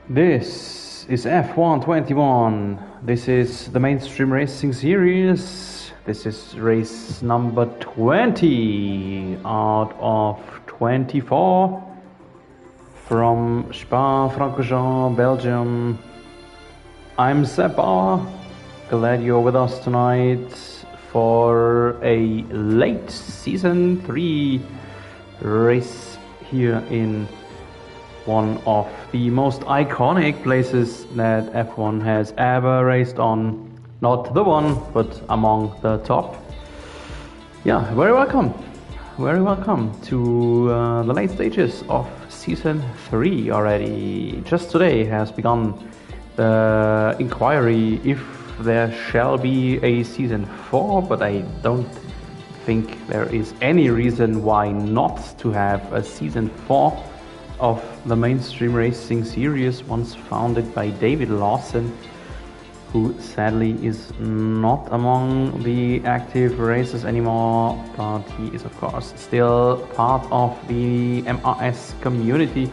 This is F121. This is the mainstream racing series. This is race number 20 out of 24 from Spa-Francorchamps, Belgium. I'm Sepp Bauer. Glad you're with us tonight for a late season 3 race here in one of the most iconic places that F1 has ever raced on. Not the one, but among the top. Yeah, very welcome. Very welcome to the late stages of season 3 already. Just today has begun the inquiry if there shall be a season 4, but I don't think there is any reason why not to have a season 4 of the mainstream racing series, once founded by David Lawson, who sadly is not among the active racers anymore, but he is of course still part of the MRS community,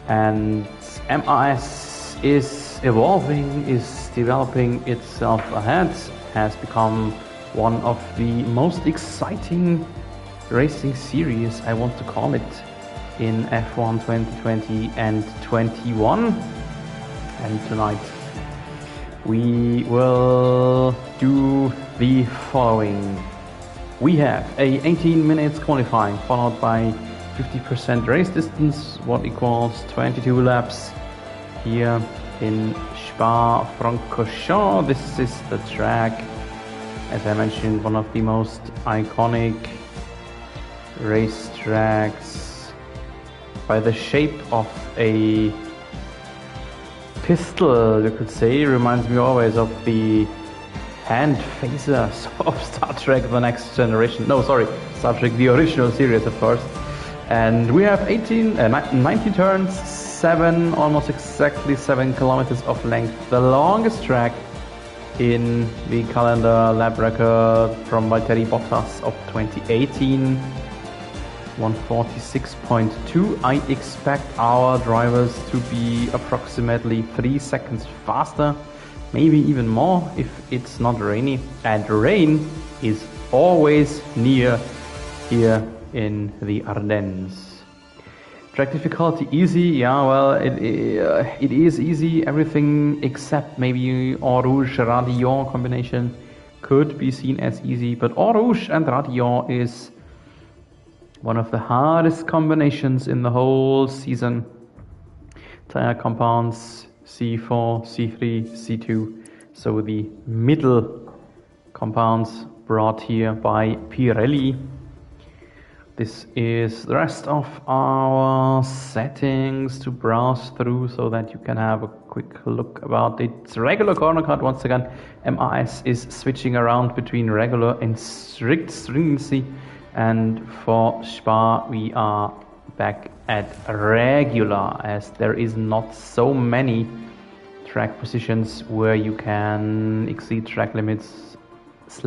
and MRS is evolving, is developing itself ahead, has become one of the most exciting racing series, I want to call it, in F1 2020 and 21. And tonight we will do the following. We have a 18 minutes qualifying followed by 50% race distance, what equals 22 laps here in Spa-Francorchamps. This is the track, as I mentioned, one of the most iconic race tracks, by the shape of a pistol, you could say. Reminds me always of the hand phasers of Star Trek The Next Generation. No, sorry, Star Trek The Original Series, of course. And we have 19 turns, almost exactly 7 kilometers of length. The longest track in the calendar lap record from Valtteri Bottas of 2018. 146.2. I expect our drivers to be approximately 3 seconds faster, maybe even more if it's not rainy. And rain is always near here in the Ardennes. Track difficulty easy, yeah, well, it is easy. Everything except maybe Eau Rouge Radillon combination could be seen as easy, but Eau Rouge and Radillon is one of the hardest combinations in the whole season. Tire compounds C4, C3, C2, so the middle compounds brought here by Pirelli. This is the rest of our settings to browse through so that you can have a quick look about it. Regular corner cut, once again, MRS is switching around between regular and strict stringency. And for Spa, we are back at regular, as there is not so many track positions where you can exceed track limits /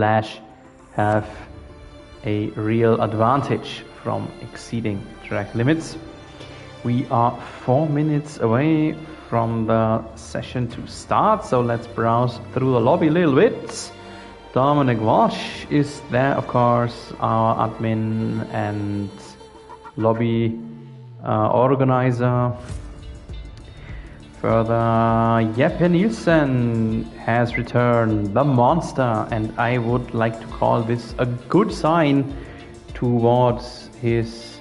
have a real advantage from exceeding track limits. We are 4 minutes away from the session to start, so let's browse through the lobby a little bit. Dominic Walsh is there, of course, our admin and lobby organizer. Further, Jeppe Nielsen has returned, the monster, and I would like to call this a good sign towards his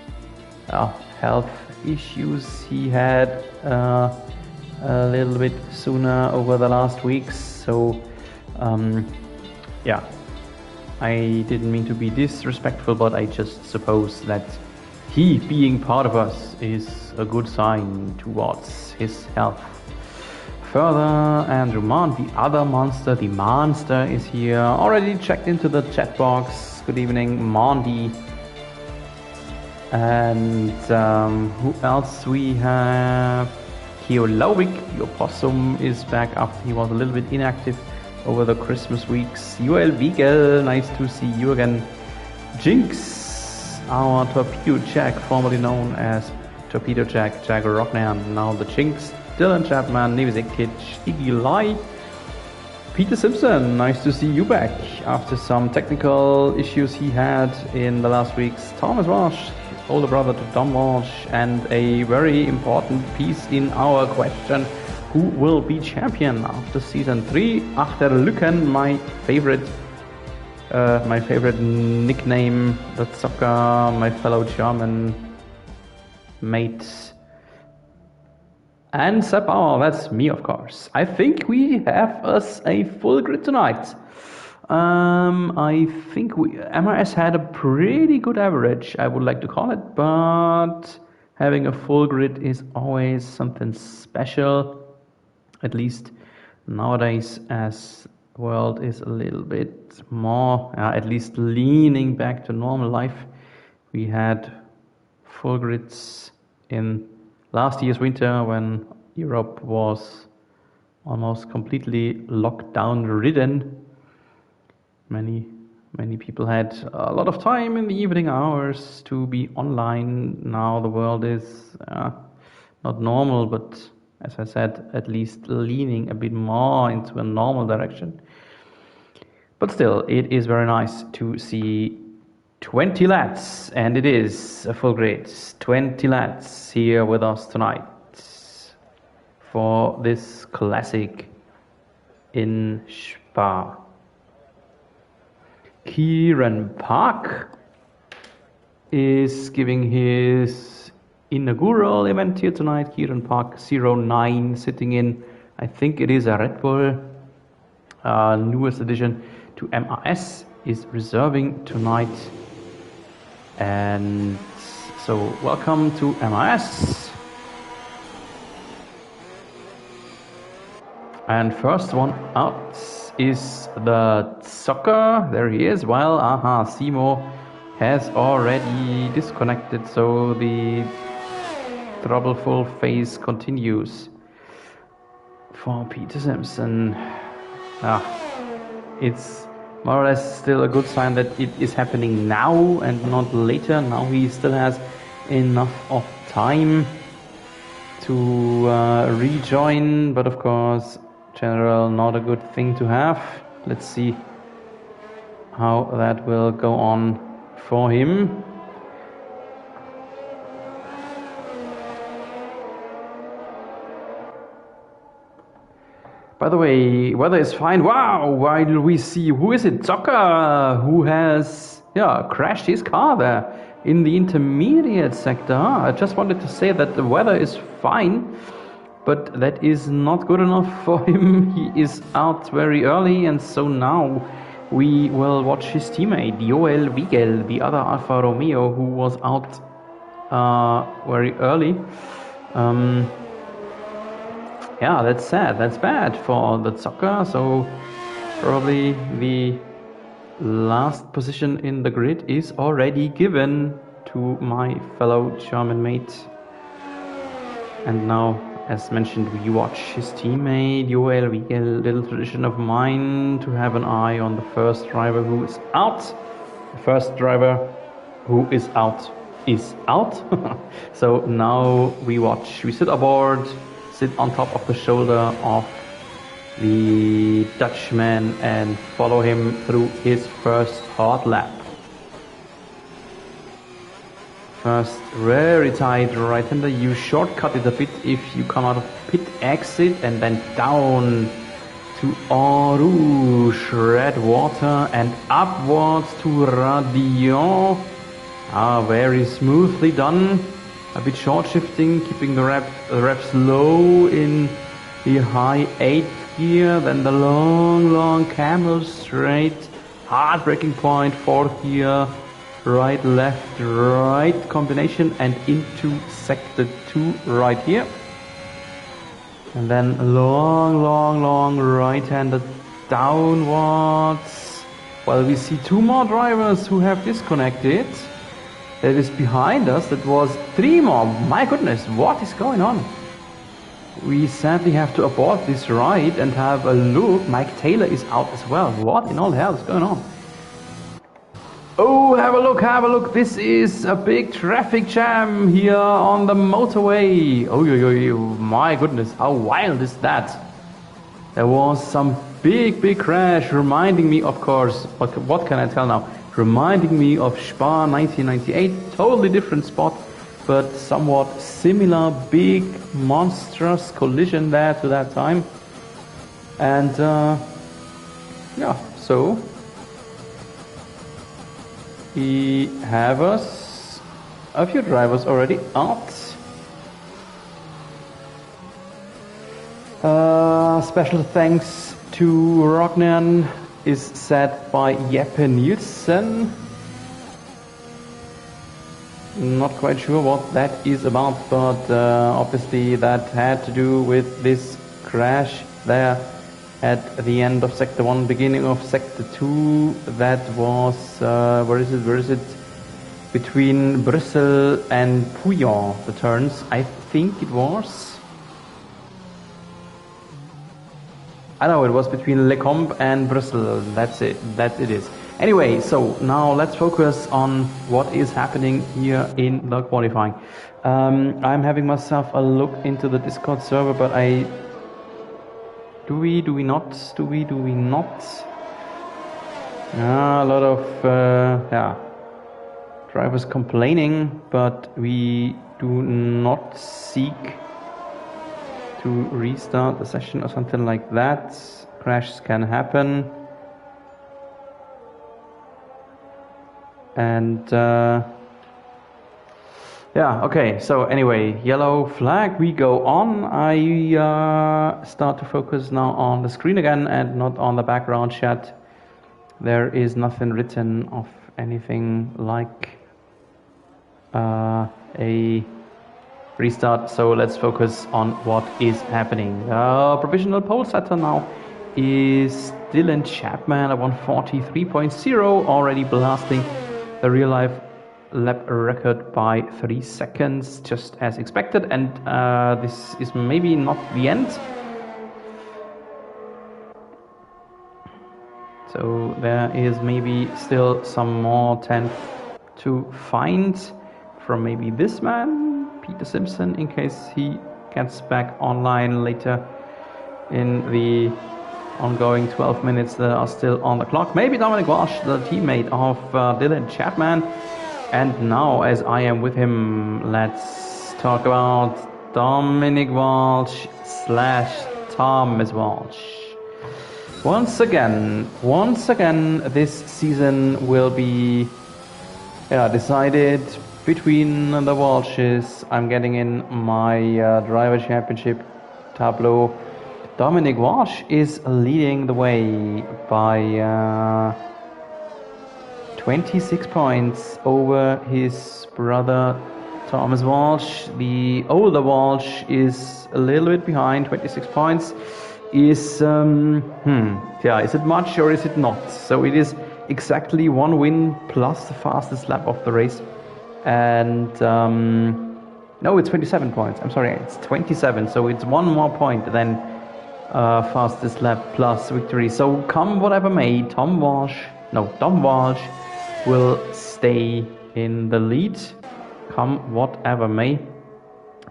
health issues he had a little bit sooner over the last weeks. So yeah, I didn't mean to be disrespectful, but I just suppose that he being part of us is a good sign towards his health. Further, Andrew Mont, the other monster, the monster, is here. Already checked into the chat box. Good evening, Monty. And who else we have? Keo Lauvik, the opossum, is back after he was a little bit inactive over the Christmas weeks. UL Wiegel, nice to see you again. Jinx, our torpedo Jack, formerly known as Torpedo Jack, Jagger Rockman, now the Jinx, Dylan Chapman, Nevizikic, Iggy Lai, Peter Simpson, nice to see you back after some technical issues he had in the last weeks. Thomas Walsh, older brother to Dom Walsh, and a very important piece in our question: who will be champion after season 3? Achter Lücken, my favorite nickname. That's Zocker, my fellow German mate. And Sepp Bauer, that's me, of course. I think we have us a full grid tonight. I think MRS had a pretty good average, I would like to call it, but having a full grid is always something special, at least nowadays, as the world is a little bit more, at least leaning back to normal life. We had full grids in last year's winter, when Europe was almost completely locked down ridden, many people had a lot of time in the evening hours to be online. Now the world is not normal, but as I said, at least leaning a bit more into a normal direction. But still, it is very nice to see 20 lads, and it is a full grid. 20 lads here with us tonight for this classic in Spa. Kieran Park is giving his inaugural event here tonight. Kieran Park 09 sitting in, I think it is a Red Bull, newest addition to MRS, is reserving tonight. And so welcome to MRS. And first one out is the Zocker. There he is. Well, Simo has already disconnected, so the troubleful phase continues for Peter Simpson. It's more or less still a good sign that it is happening now and not later. Now he still has enough of time to rejoin, but of course, general, not a good thing to have. Let's see how that will go on for him. By the way, weather is fine. Wow, why do we see, who is it? Zocker, who has crashed his car there in the intermediate sector. I just wanted to say that the weather is fine, but that is not good enough for him. He is out very early, and so now we will watch his teammate, Joel Wiegel, the other Alfa Romeo, who was out very early. Yeah, that's sad. That's bad for the Zocker. So probably the last position in the grid is already given to my fellow German mate. And now, as mentioned, we watch his teammate Joel Wiegel. Little tradition of mine to have an eye on the first driver who is out. The first driver who is out is out. So now we watch. We sit aboard, sit on top of the shoulder of the Dutchman and follow him through his first hard lap. First very tight right-hander. You shortcut it a bit if you come out of pit exit and then down to Eau Rouge, red water, and upwards to Radion. Very smoothly done. A bit short shifting, keeping the reps low in the high 8th gear, then the long camel straight, hard braking point, 4th gear, right, left, right combination, and into sector 2 right here. And then long right-handed downwards. Well, we see 2 more drivers who have disconnected. That is behind us. That was 3 more. My goodness, what is going on? We sadly have to abort this ride and have a look. Mike Taylor is out as well. What in all hell is going on? Oh, have a look, have a look. This is a big traffic jam here on the motorway. Oh, my goodness, how wild is that? There was some big crash reminding me, of course, what can I tell now? Reminding me of Spa 1998, totally different spot, but somewhat similar, big, monstrous collision there to that time. And yeah, so we have us a few drivers already out. Special thanks to Rognan is said by Jeppe Nielsen. Not quite sure what that is about, but obviously that had to do with this crash there at the end of Sector 1, beginning of Sector 2. That was, where is it? Between Brussels and Pouillon, the turns, I think it was. I know it was between Le Combe and Brussels. That's it. That it is. Anyway, so now let's focus on what is happening here in the qualifying. I'm having myself a look into the Discord server, but do we not? A lot of drivers complaining, but we do not seek to restart the session or something like that. Crashes can happen. And yeah, okay, so anyway, yellow flag, we go on. I start to focus now on the screen again and not on the background chat. There is nothing written of anything like a restart, so let's focus on what is happening. Provisional pole setter now is Dylan Chapman at 1:43.0, already blasting the real life lap record by 3 seconds, just as expected. And this is maybe not the end. So there is maybe still some more 10th to find from maybe this man, Peter Simpson, in case he gets back online later in the ongoing 12 minutes that are still on the clock. Maybe Dominic Walsh, the teammate of Dylan Chapman. And now, as I am with him, let's talk about Dominic Walsh / Thomas Walsh. Once again, this season will be decided between the Walshes. I'm getting in my driver championship tableau. Dominic Walsh is leading the way by 26 points over his brother Thomas Walsh. The older Walsh is a little bit behind, 26 points. Is it much or is it not? So it is exactly one win plus the fastest lap of the race. And no, it's 27 points. I'm sorry, it's 27. So it's one more point than fastest lap plus victory. So come whatever may, Tom Walsh will stay in the lead. Come whatever may.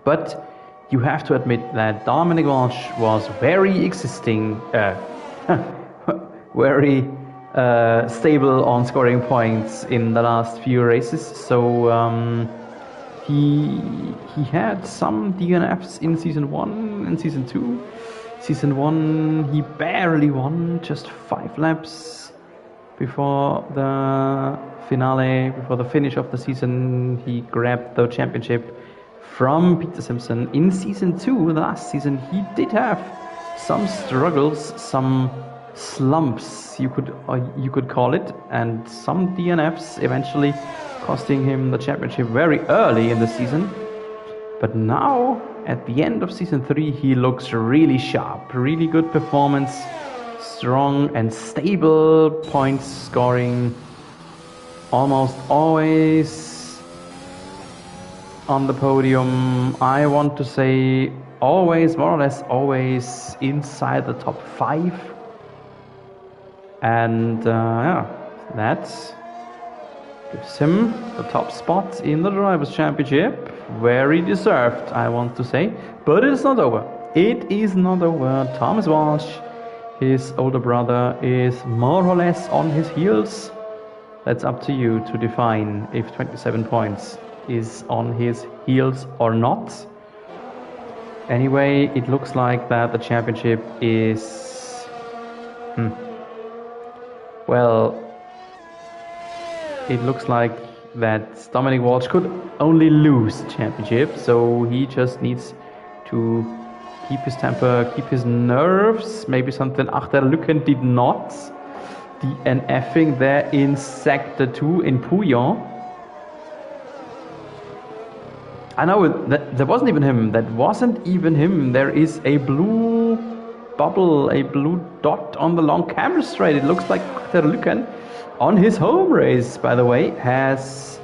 But you have to admit that Dominic Walsh was very stable on scoring points in the last few races. So he had some DNFs in Season 1 and Season 2. Season 1 he barely won, just 5 laps before the finale, before the finish of the season. He grabbed the championship from Peter Simpson. In Season 2, the last season, he did have some struggles, some slumps, you could call it, and some DNFs eventually costing him the championship very early in the season. But now, at the end of Season 3, he looks really sharp, really good performance, strong and stable points scoring, almost always on the podium. I want to say always, more or less always inside the top 5. And that's Gives him the top spot in the Drivers' Championship. Very deserved, I want to say. But it is not over. It is not over. Thomas Walsh, his older brother, is more or less on his heels. That's up to you to define if 27 points is on his heels or not. Anyway, it looks like that the championship is... Well, it looks like that Dominic Walsh could only lose the championship, so he just needs to keep his temper, keep his nerves. Maybe something Achterlücken did not. DNFing there in Sector 2 in Pouillon. I know that wasn't even him. That wasn't even him. There is a blue bubble, a blue dot on the long camera straight. It looks like Achterlücken on his home race, by the way, has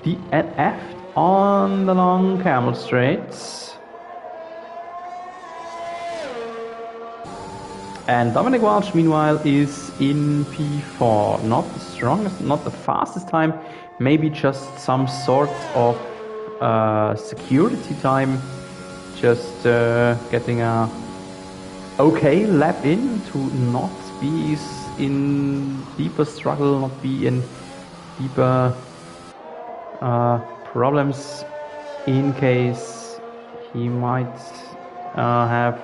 DNF'd on the long camel straight. And Dominic Walsh, meanwhile, is in P4. Not the strongest, not the fastest time, maybe just some sort of security time. Just getting a okay lap in to not be in deeper struggle, not be in deeper problems in case he might have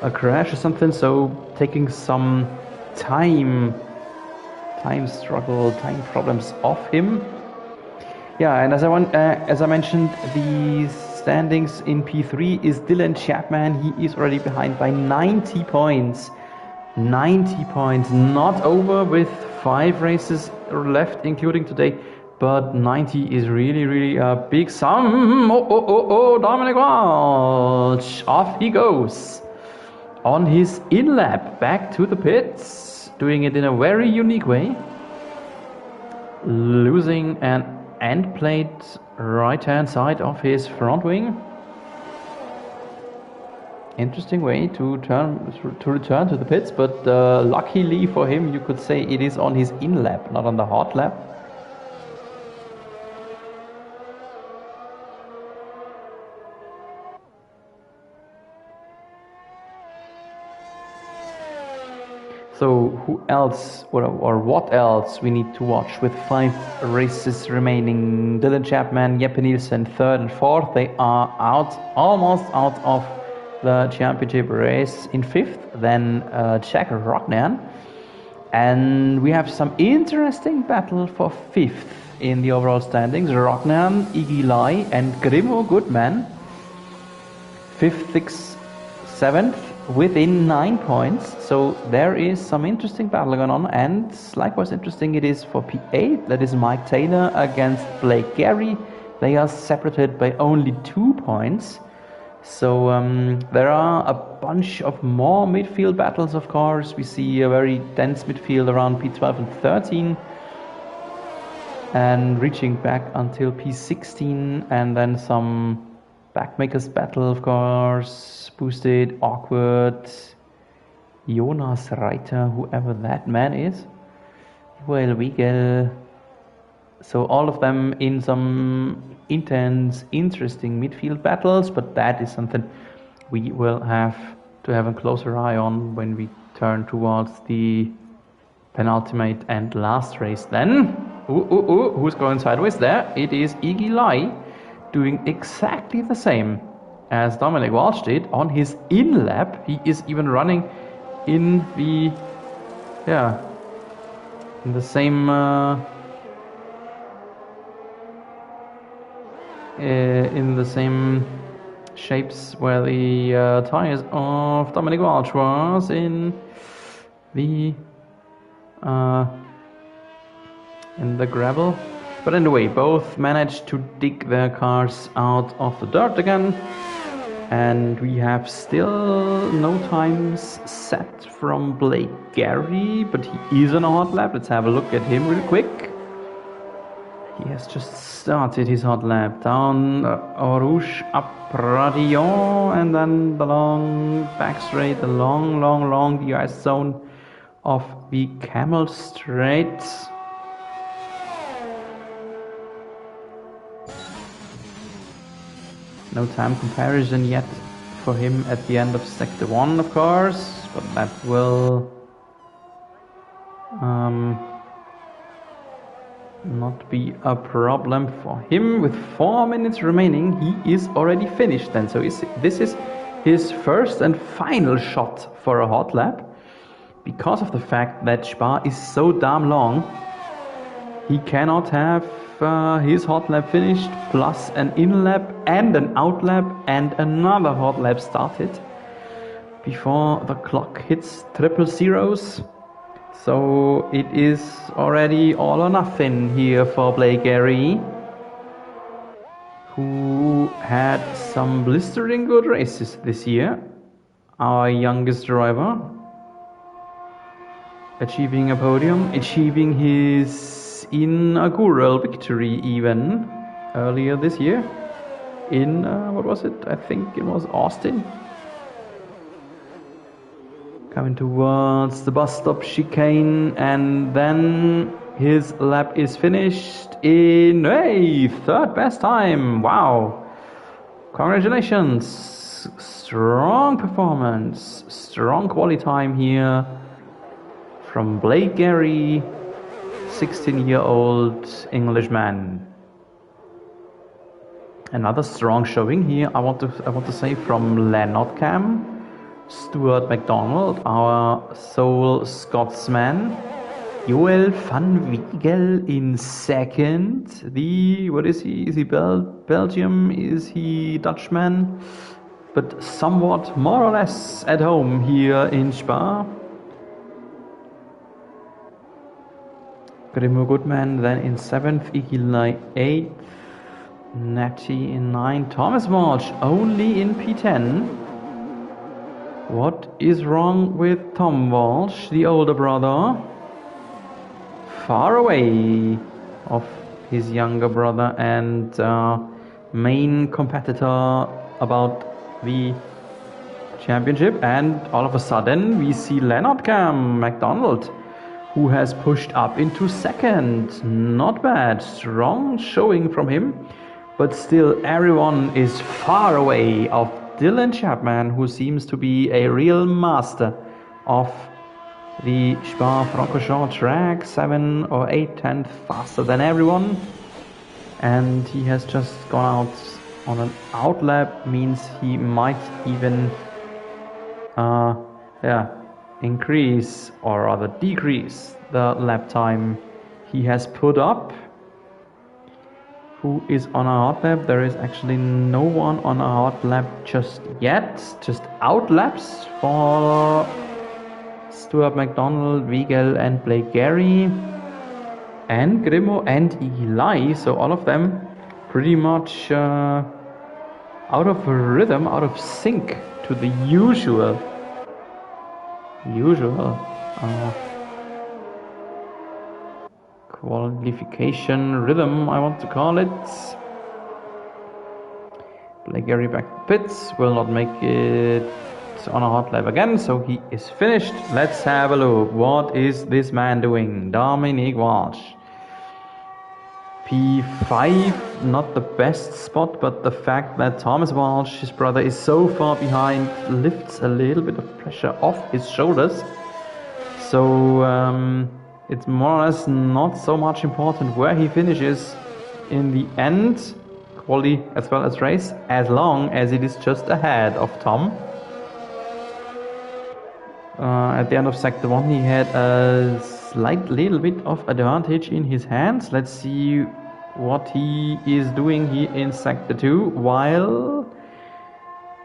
a crash or something. So taking some time struggle, time problems off him. Yeah, and as I mentioned, the standings in P3 is Dylan Chapman. He is already behind by 90 points. 90 points, not over with 5 races left, including today, but 90 is really a big sum. Dominic Walsh, off he goes on his in-lap back to the pits, doing it in a very unique way, losing an end plate right-hand side of his front wing. Interesting way to return to the pits, but luckily for him, you could say it is on his in lap, not on the hot lap. So who else or what else we need to watch with 5 races remaining? Dylan Chapman, Jeppe Nielsen, 3rd and 4th. They are almost out of the championship race. In 5th, then Jack Rognan. And we have some interesting battle for 5th in the overall standings. Rognan, Iggy Lai and Grimo Goodman. 5th, 6th, 7th within 9 points. So there is some interesting battle going on. And likewise interesting it is for P8. That is Mike Taylor against Blake Gary. They are separated by only 2 points. So there are a bunch of more midfield battles, of course. We see a very dense midfield around P12 and 13. And reaching back until P16. And then some backmakers battle, of course. Boosted, awkward. Jonas Reiter, whoever that man is. Well, Wiegel. So all of them in some intense, interesting midfield battles, but that is something we will have to have a closer eye on when we turn towards the penultimate and last race then. Who's going sideways there? It is Iggy Lai doing exactly the same as Dominic Walsh did on his in-lap. He is even running in the, in the same in the same shapes where the tires of Dominic Walsh was in the gravel. But anyway, both managed to dig their cars out of the dirt again. And we have still no times set from Blake Gary, but he is on a hot lap. Let's have a look at him real quick. He has just started his hot lap down Rouge up Radillon, and then the long back straight, the long DRS zone of the Camel Straight. No time comparison yet for him at the end of Sector 1, of course, but that will not be a problem for him. With 4 minutes remaining, he is already finished then. So this is his first and final shot for a hot lap. Because of the fact that Spa is so damn long, he cannot have his hot lap finished plus an in lap and an out lap and another hot lap started before the clock hits triple zeros. So it is already all or nothing here for Blake Gary, who had some blistering good races this year. Our youngest driver, achieving a podium, achieving his inaugural victory even earlier this year in, what was it? I think it was Austin. Coming towards the bus stop chicane, and then his lap is finished in, hey, third best time. Wow. Congratulations. Strong performance, strong quality time here from Blake Gary, 16-year-old Englishman. Another strong showing here, I want to say, from Lennart Cam. Stuart McDonald, our sole Scotsman. Joel van Wiegel in second. What is he? Is he Belgium? Is he Dutchman? But somewhat more or less at home here in Spa. Grimo Goodman then in 7th, Igilai 8th, Natty in 9th, Thomas Walsh only in P10. What is wrong with Tom Walsh, the older brother? Far away of his younger brother and main competitor about the championship. And all of a sudden we see Lennart Cam McDonald, who has pushed up into second. Not bad, strong showing from him, but still everyone is far away of Dylan Chapman, who seems to be a real master of the Spa-Francorchamps track, 7 or 8 tenths faster than everyone. And he has just gone out on an out lap, means he might even increase or rather decrease the lap time he has put up. Who is on a hot lap? There is actually no one on a hot lap just yet. Just out laps for Stuart McDonald, Wiegel and Blake Gary and Grimo and Eli. So all of them pretty much out of rhythm, out of sync to the usual qualification rhythm, I want to call it. Blake Gary back to pits, will not make it on a hot lap again, so he is finished. Let's have a look. What is this man doing? Dominic Walsh. P5, not the best spot, but the fact that Thomas Walsh, his brother, is so far behind lifts a little bit of pressure off his shoulders. So it's more or less not so much important where he finishes in the end, quali as well as race, as long as it is just ahead of Tom. At the end of Sector 1 he had a slight little bit of advantage in his hands. Let's see what he is doing here in Sector 2, while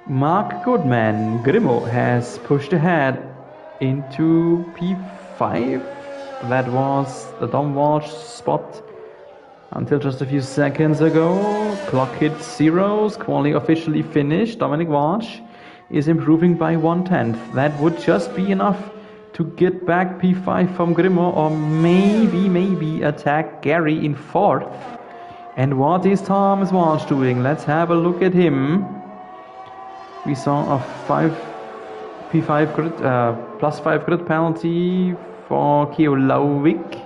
Mark Goodman, Grimo, has pushed ahead into P5. That was the Tom Walsh spot until just a few seconds ago. Clock hit zeros, quali officially finished. Dominic Walsh is improving by 1/10. That would just be enough to get back P5 from Grimo, or maybe attack Gary in 4th. And what is Thomas Walsh doing? Let's have a look at him. We saw a P5 grid, +5 grid penalty for Keolowik.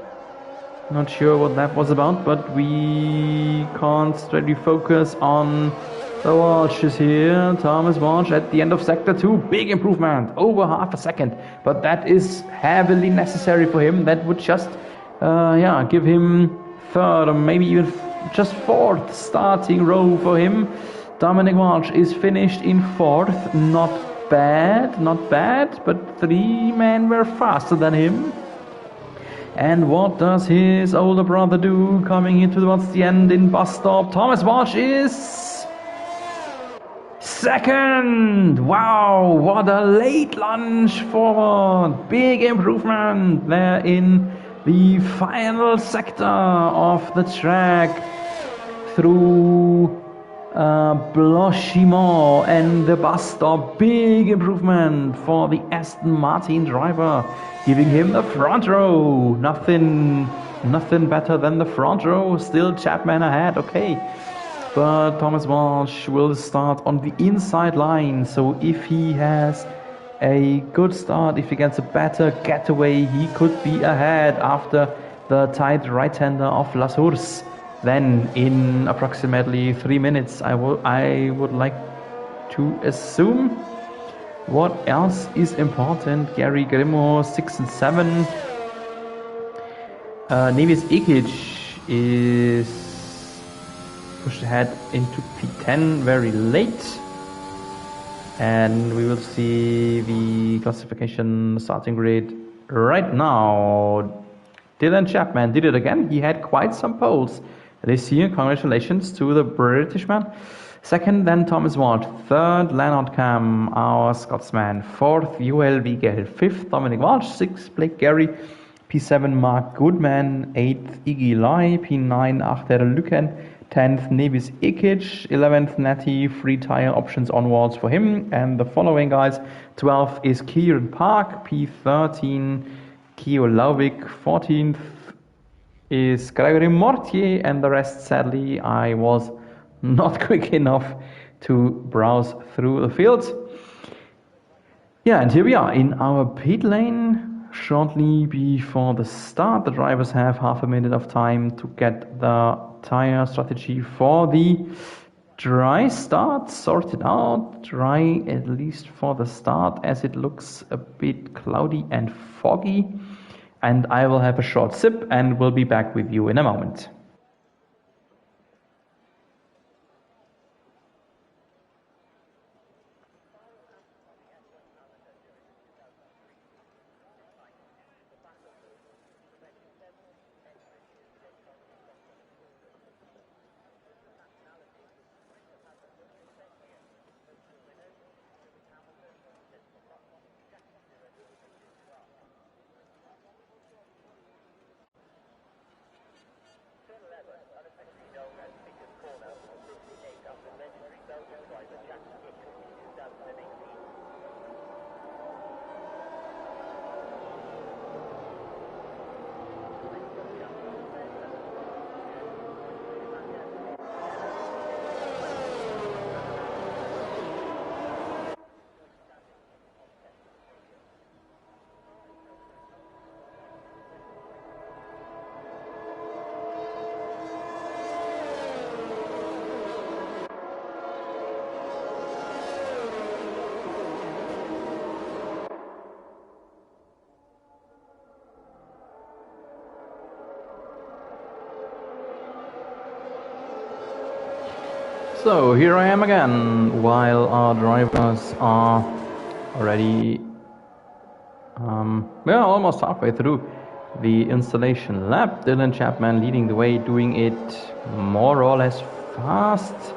Not sure what that was about, but we can't strictly focus on The watch is here. Thomas Walsh at the end of sector 2. Big improvement. Over half a second. But that is heavily necessary for him. That would just give him third or maybe even just fourth starting row for him. Dominic Walsh is finished in fourth. Not bad. But 3 men were faster than him. And what does his older brother do coming into towards the end in bus stop? Thomas Walsh is second! Wow, what a late lunge forward! Big improvement there in the final sector of the track through Blochimont and the bus stop. Big improvement for the Aston Martin driver, giving him the front row. Nothing better than the front row. Still Chapman ahead, okay. But Thomas Walsh will start on the inside line, so if he has a good start, if he gets a better getaway, he could be ahead after the tight right-hander of La Source. Then in approximately 3 minutes, I would like to assume. What else is important? Gary Grimaud 6 and 7. Nevis Ikic is pushed ahead into P10 very late, and we will see the classification starting grid right now. Dylan Chapman did it again. He had quite some poles this year. Congratulations to the British man. Second, then Thomas Walsh. Third, Leonard Cam, our Scotsman. Fourth, Joel Wiegel. Fifth, Dominic Walsh. Sixth, Blake Gary. P7, Mark Goodman. Eighth, Iggy Lai. P9, Achter Lüken. 10th, Nevis Ikic. 11th, Natty. 3 tire options onwards for him. And the following guys. 12th is Kieran Park. P13, Kio Lauvik. 14th is Gregory Mortier. And the rest, sadly, I was not quick enough to browse through the field. Yeah, and here we are in our pit lane. Shortly before the start, the drivers have half a minute of time to get the tire strategy for the dry start sorted out. Dry at least for the start, as it looks a bit cloudy and foggy. And I will have a short sip and will be back with you in a moment. So here I am again, while our drivers are already almost halfway through the installation lap. Dylan Chapman leading the way, doing it more or less fast.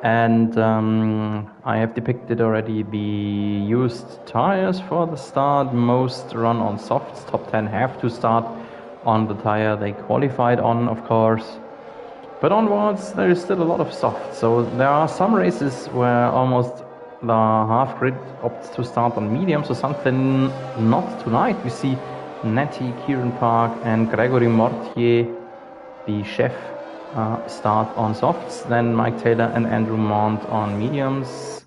And I have depicted already the used tires for the start. Most run on softs. Top 10 have to start on the tire they qualified on, of course. But onwards, there is still a lot of soft. So there are some races where almost the half grid opts to start on medium. So something not tonight. We see Natty, Kieran Park, and Gregory Mortier, the chef, start on softs. Then Mike Taylor and Andrew Mont on mediums.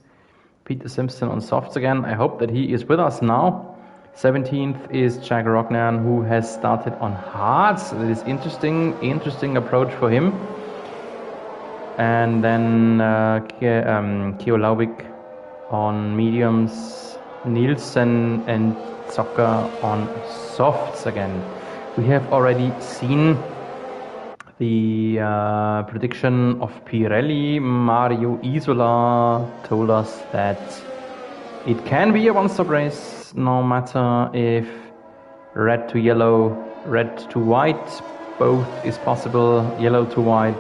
Peter Simpson on softs again. I hope that he is with us now. 17th is Jack Rognan, who has started on hards. That is interesting approach for him. and then Kiolowik on mediums, Nielsen and Zocker on softs again. We have already seen the prediction of Pirelli. Mario Isola told us that it can be a one-stop race, no matter if red to yellow, red to white, both is possible, yellow to white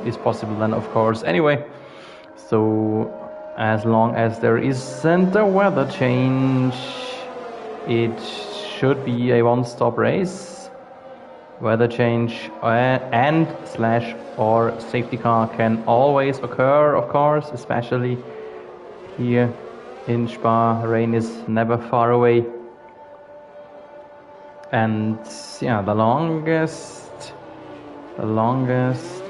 is possible then of course anyway. So as long as there isn't a weather change, it should be a one-stop race. Weather change and slash or safety car can always occur, of course, especially here in Spa. Rain is never far away. And yeah, the longest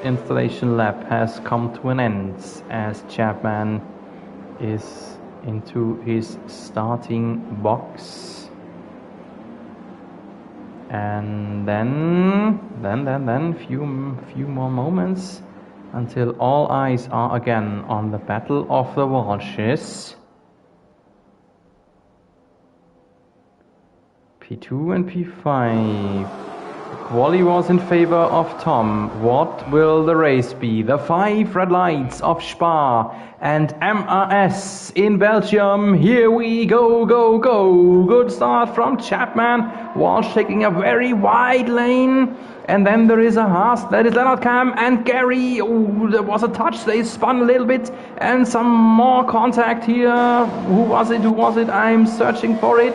installation lap has come to an end as Chapman is into his starting box. And then few more moments until all eyes are again on the Battle of the Walshes. P2 and P5. Quali was in favor of Tom. What will the race be? The 5 red lights of Spa and MRS in Belgium. Here we go, go, go. Good start from Chapman. Walsh taking a very wide lane. And then there is a Haas. That is Leonard Cam and Gary. Oh, there was a touch. They spun a little bit. And some more contact here. Who was it? I'm searching for it.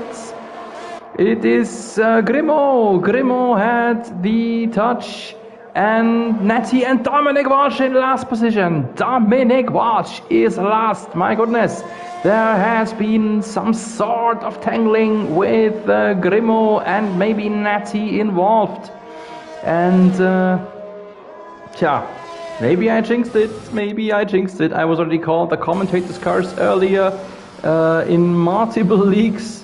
It is Grimaud. Grimaud had the touch, and Natty and Dominic Walsh in last position. Dominic Walsh is last. My goodness, there has been some sort of tangling with Grimaud and maybe Natty involved. And maybe I jinxed it. I was already called the commentator's curse earlier in multiple leagues.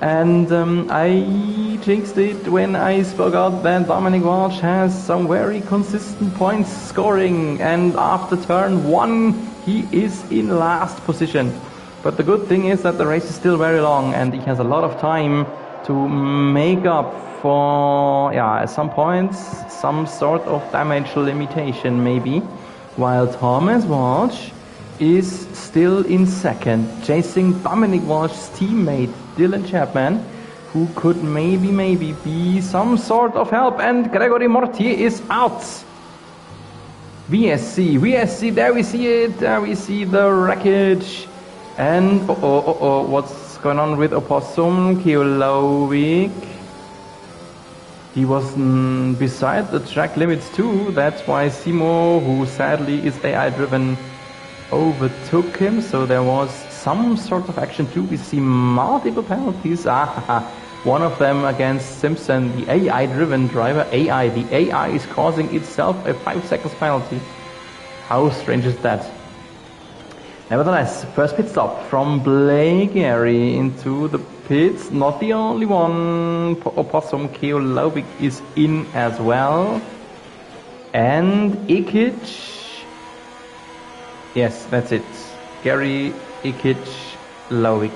And I jinxed it when I spoke out that Dominic Walsh has some very consistent points scoring, and after turn 1 he is in last position. But the good thing is that the race is still very long and he has a lot of time to make up for, at some points, some sort of damage limitation maybe, while Thomas Walsh is still in second, chasing Dominic Walsh's teammate Dylan Chapman, who could maybe be some sort of help, and Gregory Mortier is out. VSC, there we see it, there we see the wreckage, and what's going on with Opossum? Kiolowik, he was beside the track limits too, that's why Simo, who sadly is AI driven, overtook him, so there was some sort of action too. We see multiple penalties. One of them against Simpson, the AI driven driver. The AI is causing itself a 5 seconds penalty. How strange is that? Nevertheless, first pit stop from Blake Gary into the pits. Not the only one. Opossum Kiolowik is in as well. And Ikic. Yes, that's it. Gary Ikic Lowik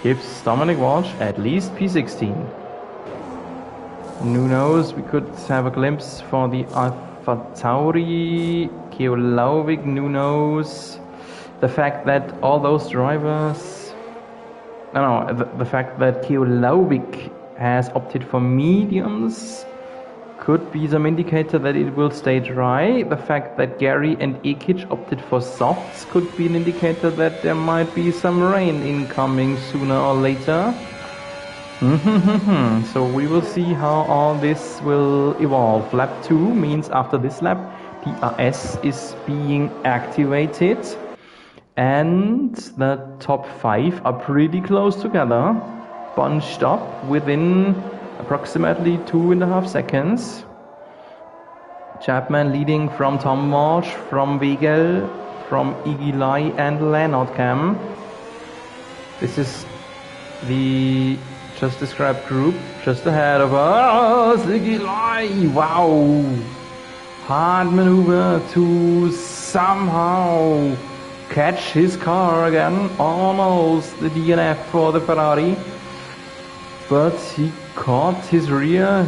gives Dominic Walsh at least P16. Who knows, we could have a glimpse for the AlphaTauri. Kiolowik, who knows. The fact that all those drivers... the fact that Kiolowik has opted for mediums could be some indicator that it will stay dry. The fact that Gary and Ikic opted for softs could be an indicator that there might be some rain incoming sooner or later. So we will see how all this will evolve. Lap 2 means after this lap, DRS is being activated. And the top 5 are pretty close together, bunched up within approximately 2.5 seconds. Chapman leading from Tom Walsh, from Wegel, from Igilai and Leonard Cam. This is the just described group just ahead of us. Igilai, wow! hard maneuver to somehow catch his car again. Almost the DNF for the Ferrari. But he caught his rear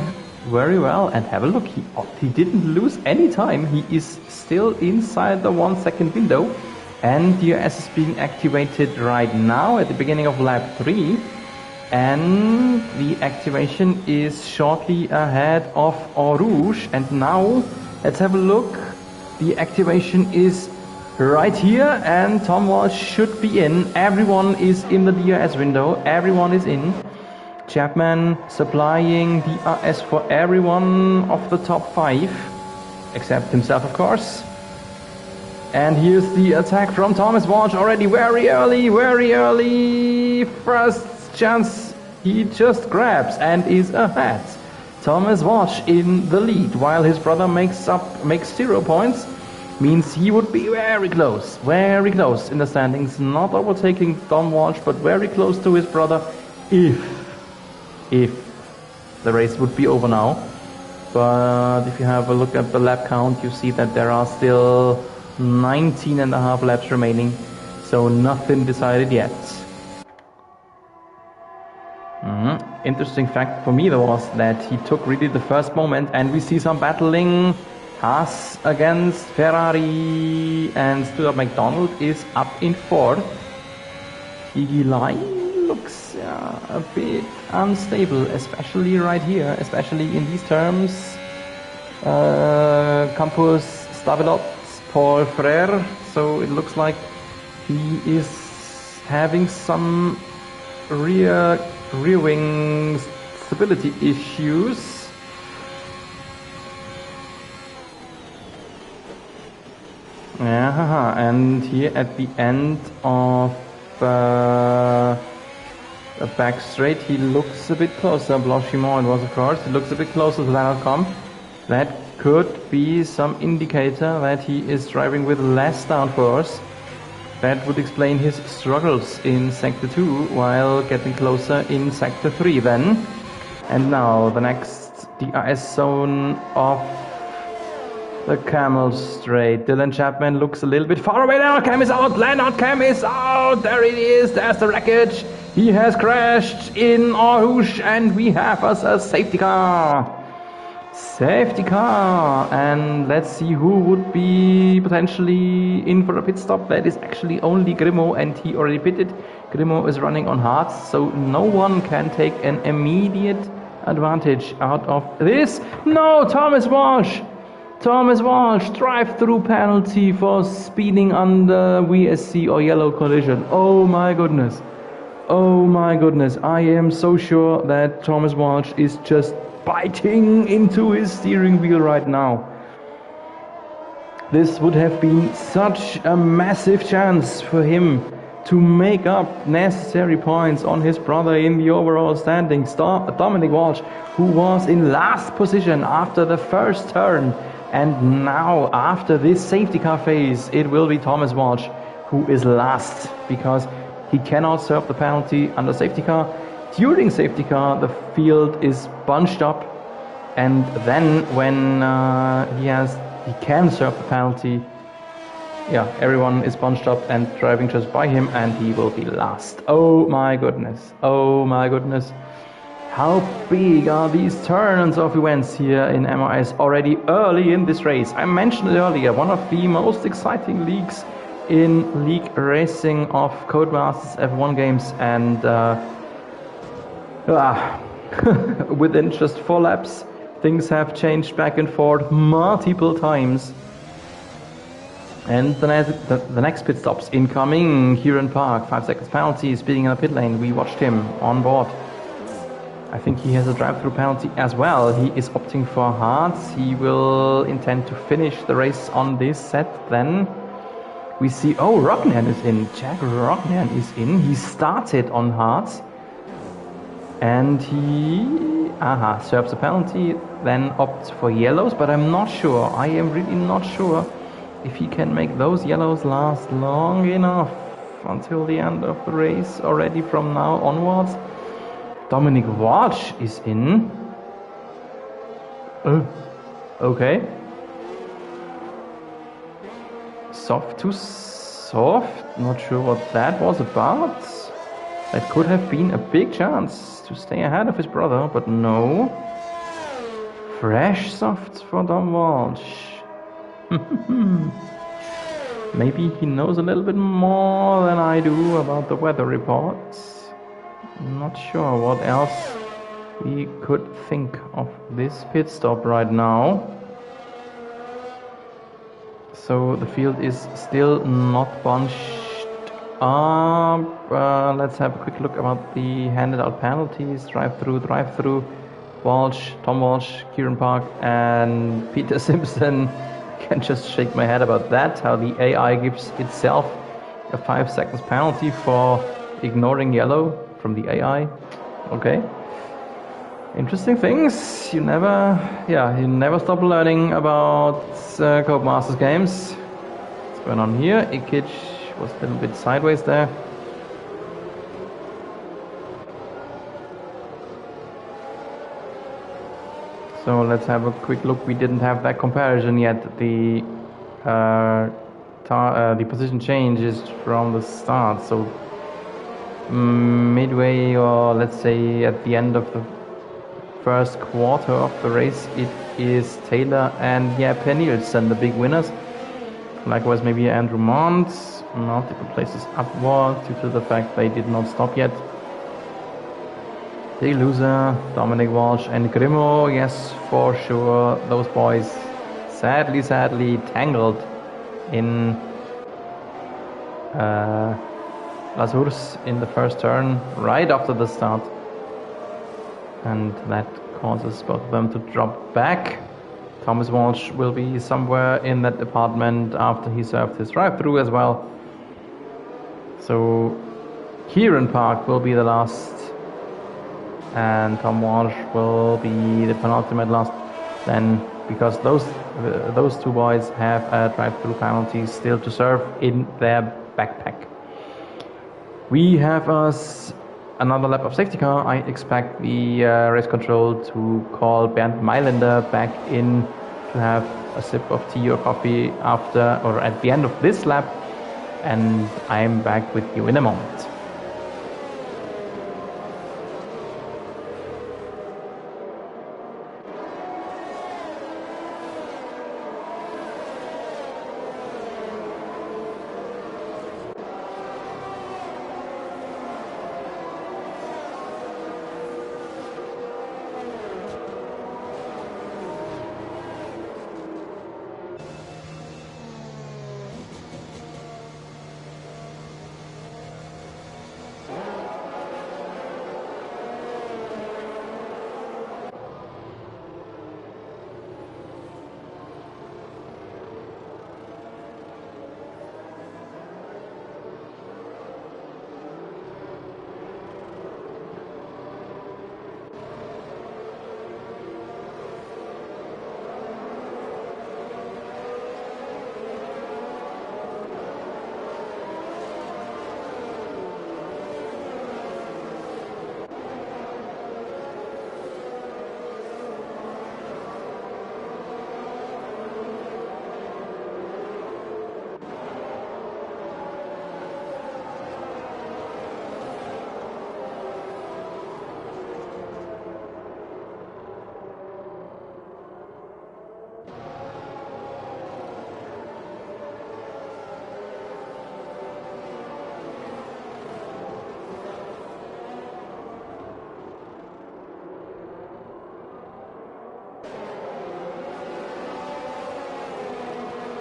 very well. And have a look, he didn't lose any time. He is still inside the 1 second window. And DRS is being activated right now at the beginning of lap 3. And the activation is shortly ahead of Eau Rouge. And now, let's have a look. The activation is right here and Tom Walsh should be in. Everyone is in the DRS window. Everyone is in. Chapman supplying DRS for everyone of the top 5. Except himself, of course. And here's the attack from Thomas Walsh already very early. First chance he just grabs and is ahead. Thomas Walsh in the lead while his brother makes 0 points. Means he would be very close in the standings. Not overtaking Tom Walsh, but very close to his brother if the race would be over now. But if you have a look at the lap count, you see that there are still 19.5 laps remaining, so nothing decided yet. Interesting fact for me though was that he took really the first moment, and we see some battling. Haas against Ferrari, and Stuart McDonald is up in 4th. Eli looks a bit unstable, especially right here, especially in these terms. Campos, Stabilot, Paul Frere, so it looks like he is having some rear wing stability issues. And here at the end of the back straight, he looks a bit closer. Blanchimont it was, of course. He looks a bit closer to Leonard Comp. That could be some indicator that he is driving with less downforce. That would explain his struggles in Sector 2 while getting closer in Sector 3 then. And now the next DRS zone of the Camel Straight. Dylan Chapman looks a little bit far away. Leonard Cam is out. Leonard Cam is out. There it is. There's the wreckage. He has crashed in Eau Rouge and we have us a safety car. Safety car. And let's see who would be potentially in for a pit stop. That is actually only Grimaud, and he already pitted. Grimaud is running on hards, so no one can take an immediate advantage out of this. No, Thomas Walsh. Thomas Walsh, drive-through penalty for speeding under VSC or yellow collision. Oh my goodness. Oh my goodness. I am so sure that Thomas Walsh is just biting into his steering wheel right now. This would have been such a massive chance for him to make up necessary points on his brother in the overall standings. Dominic Walsh, who was in last position after the first turn. And now, after this safety car phase, it will be Thomas Walsh who is last, because he cannot serve the penalty under safety car. During safety car, the field is bunched up, and then when he can serve the penalty, everyone is bunched up and driving just by him, and he will be last. Oh my goodness! Oh my goodness! How big are these turns of events here in MRS already early in this race? I mentioned it earlier, one of the most exciting leagues in league racing of Codemasters F1 games, and within just 4 laps, things have changed back and forth multiple times. And the next pit stops incoming. Kieran Park, 5 seconds penalty, speeding in the pit lane. We watched him on board. I think he has a drive-through penalty as well. He is opting for hards. He will intend to finish the race on this set then. We see, Rognan is in. Jack Rognan is in. He started on hards. And he serves a penalty, then opts for yellows. But I'm not sure. I am really not sure if he can make those yellows last long enough until the end of the race already from now onwards. Dominic Walsh is in. Okay. soft, too soft. Not sure what that was about. That could have been a big chance to stay ahead of his brother, but no. Fresh softs for Tom Walsh. Maybe he knows a little bit more than I do about the weather reports. I'm not sure what else we could think of this pit stop right now. So the field is still not bunched up. Let's have a quick look about the handed out penalties. Drive through. Walsh, Tom Walsh, Kieran Park, and Peter Simpson. Can just shake my head about that. How the AI gives itself a 5 seconds penalty for ignoring yellow from the AI. Okay. Interesting things. You never stop learning about Codemasters games. What's going on here? Ikic was a little bit sideways there. So let's have a quick look. We didn't have that comparison yet. The position changes from the start. So midway, or let's say at the end of the first quarter of the race, it is Taylor and Per Nielsen, the big winners. Likewise, maybe Andrew Mont, multiple places upward due to the fact they did not stop yet. The loser, Dominic Walsh and Grimo, yes, for sure. Those boys sadly tangled in Las Urs in the first turn right after the start. And that causes both of them to drop back. Thomas Walsh will be somewhere in that department after he served his drive-through as well. So Kieran Park will be the last, and Tom Walsh will be the penultimate last. Then, because those two boys have a drive-through penalty still to serve in their backpack. We have another lap of safety car. I expect the race control to call Bernd Mailänder back in to have a sip of tea or coffee after or at the end of this lap, and I'm back with you in a moment.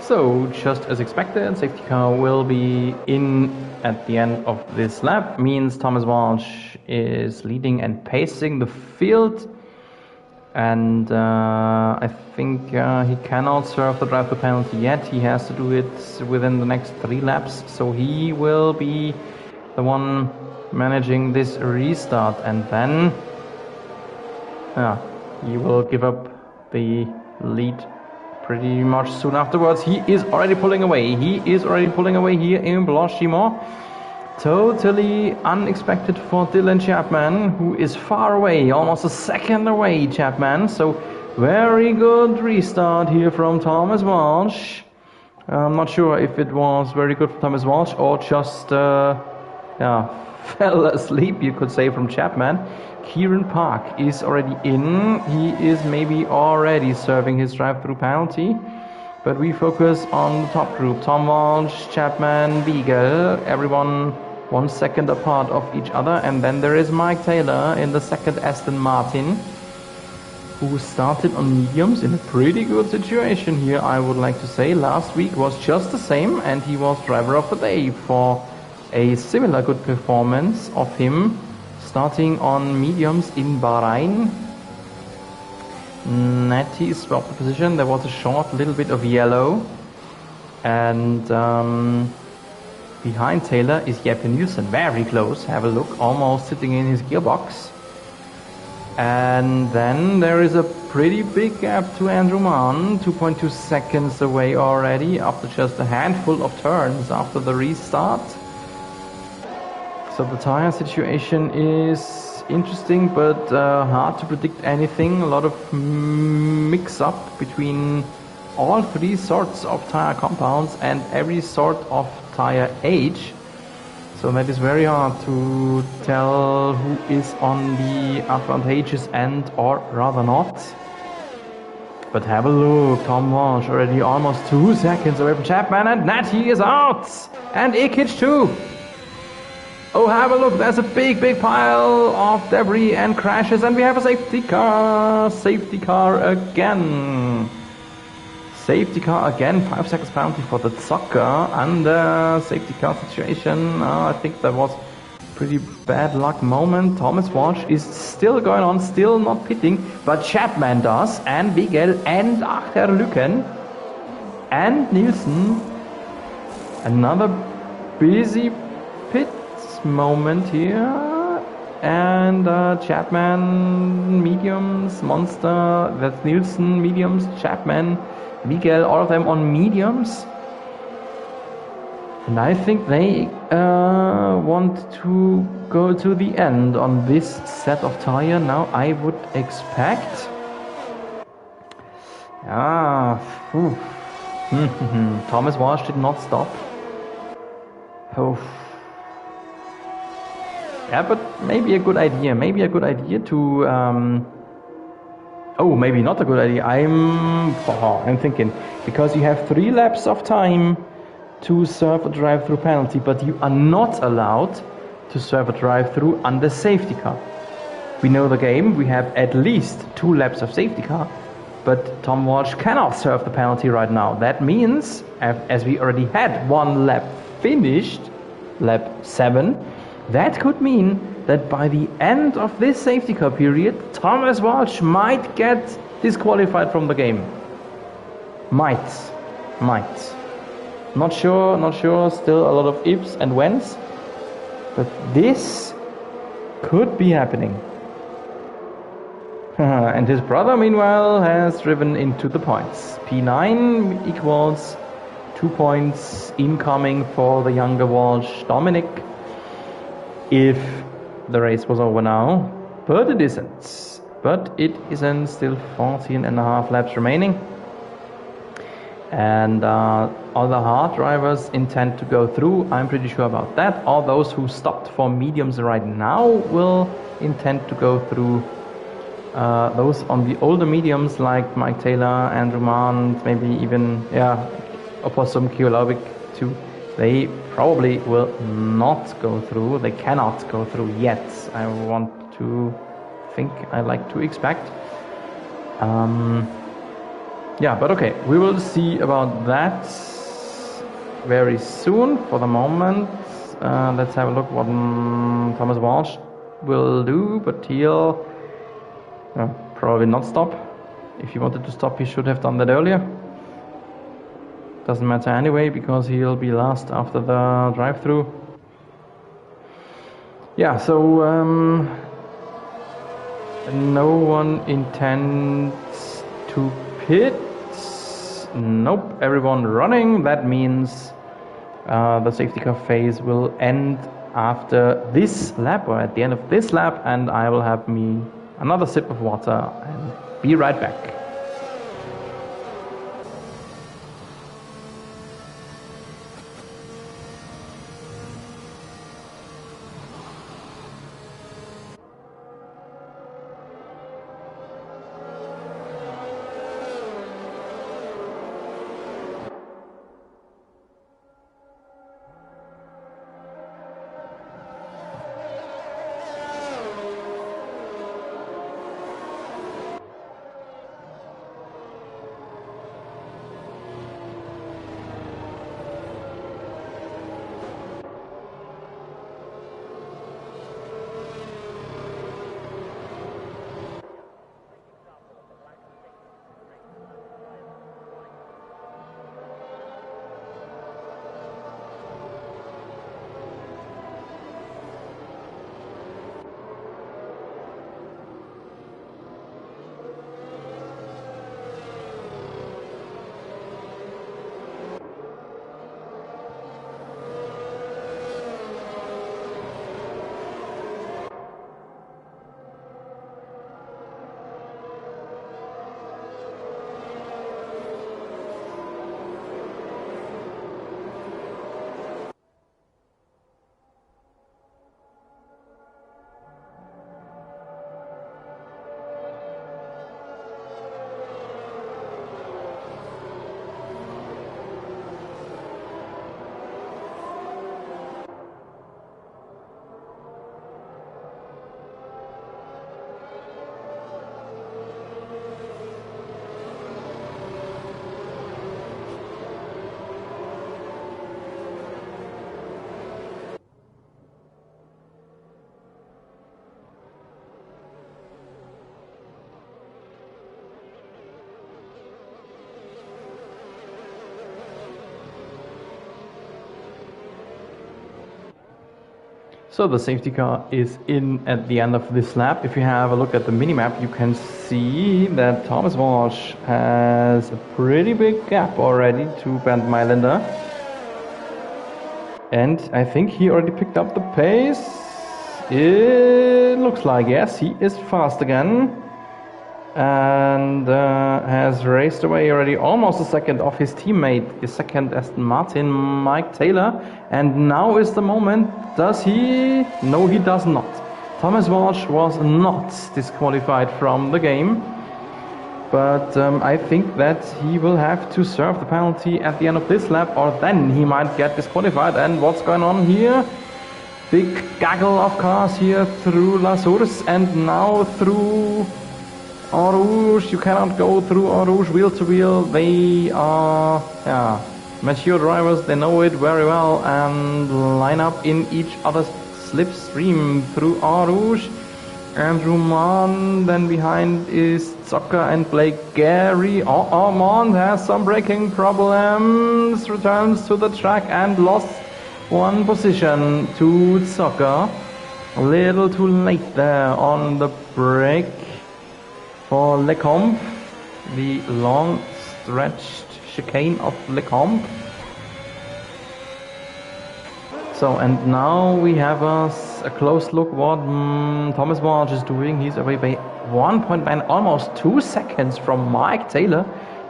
So, just as expected, safety car will be in at the end of this lap. Means Thomas Walsh is leading and pacing the field. And I think he cannot serve the driver penalty yet. He has to do it within the next 3 laps. So he will be the one managing this restart. And then he will give up the lead pretty much soon afterwards. He is already pulling away. Here in Blanchimont. Totally unexpected for Dylan Chapman, who is far away, almost a second away, Chapman. So very good restart here from Thomas Walsh, I'm not sure if it was very good for Thomas Walsh or just yeah, fell asleep, you could say, from Chapman. Kieran Park is already in. He is maybe already serving his drive-through penalty. But we focus on the top group. Tom Walsh, Chapman, Beagle, everyone 1 second apart of each other. And then there is Mike Taylor in the second Aston Martin, who started on mediums in a pretty good situation here, I would like to say. Last week was just the same, and he was driver of the day for a similar good performance of him, starting on mediums in Bahrain. Natty swapped the position. There was a short little bit of yellow, and behind Taylor is Jeppe Nielsen, very close. Have a look, almost sitting in his gearbox. And then there is a pretty big gap to Andrew Mann, 2.2 seconds away already after just a handful of turns after the restart. So the tire situation is interesting, but hard to predict anything. A lot of mix-up between all three sorts of tire compounds and every sort of tire age. So that is very hard to tell who is on the advantageous end or rather not. But have a look, Tom Walsh already almost 2 seconds away from Chapman, and Natty is out! And Ikic too! Oh, have a look, there's a big pile of debris and crashes, and we have a safety car! Safety car again! Safety car again, 5 seconds penalty for the soccer under safety car situation. I think that was pretty bad luck moment. Thomas Walsh is still going on, still not pitting, but Chapman does, and Bigel and Achterlücken and Nielsen. Another busy pit moment here, and Chapman mediums, Monster, that's Nielsen mediums, Chapman, Miguel, all of them on mediums. And I think they want to go to the end on this set of tire now, I would expect. Thomas Walsh did not stop. Oh. Yeah, but maybe a good idea to oh, maybe not a good idea. I'm thinking, because you have 3 laps of time to serve a drive-through penalty, but you are not allowed to serve a drive-through under safety car. We know the game, we have at least 2 laps of safety car, but Tom Walsh cannot serve the penalty right now. That means, as we already had 1 lap finished, lap 7, that could mean that by the end of this safety car period, Thomas Walsh might get disqualified from the game. Might. Not sure, still a lot of ifs and whens, but this could be happening. And his brother, meanwhile, has driven into the points. P9 equals 2 points incoming for the younger Walsh, Dominic, if the race was over now, but it isn't. Still 14.5 laps remaining. And all the hard drivers intend to go through, I'm pretty sure about that. All those who stopped for mediums right now will intend to go through. Those on the older mediums like Mike Taylor, Andrew Mann, maybe even, Opossum Kiolovic too, they probably will not go through. They cannot go through yet. I want to think, I like to expect. But okay, we will see about that very soon. For the moment, let's have a look what Thomas Walsh will do, but he'll probably not stop. If he wanted to stop, he should have done that earlier. Doesn't matter anyway, because he'll be last after the drive-through. So no one intends to pit. Nope, everyone running. That means the safety car phase will end after this lap, or at the end of this lap, and I will have me another sip of water and be right back. So the safety car is in at the end of this lap. If you have a look at the minimap, you can see that Thomas Walsh has a pretty big gap already to Bernd Mailänder. And I think he already picked up the pace. It looks like, yes, he is fast again. And has raced away already almost a second off his teammate, his second Aston Martin, Mike Taylor. And now is the moment. Does he? No, he does not. Thomas Walsh was not disqualified from the game. But I think that he will have to serve the penalty at the end of this lap, or then he might get disqualified. And what's going on here? Big gaggle of cars here through La Source and now through Eau Rouge. You cannot go through Eau Rouge wheel to wheel. They are mature drivers, they know it very well and line up in each other's slipstream through Eau Rouge. Andrew Mond, then behind is Zocker and Blake Gary. Mond has some braking problems, returns to the track and lost one position to Zocker. A little too late there on the brake for Lecombe, the long stretched chicane of Lecombe. So, and now we have a close look what Thomas Walsh is doing. He's away by 1.9, almost 2 seconds from Mike Taylor,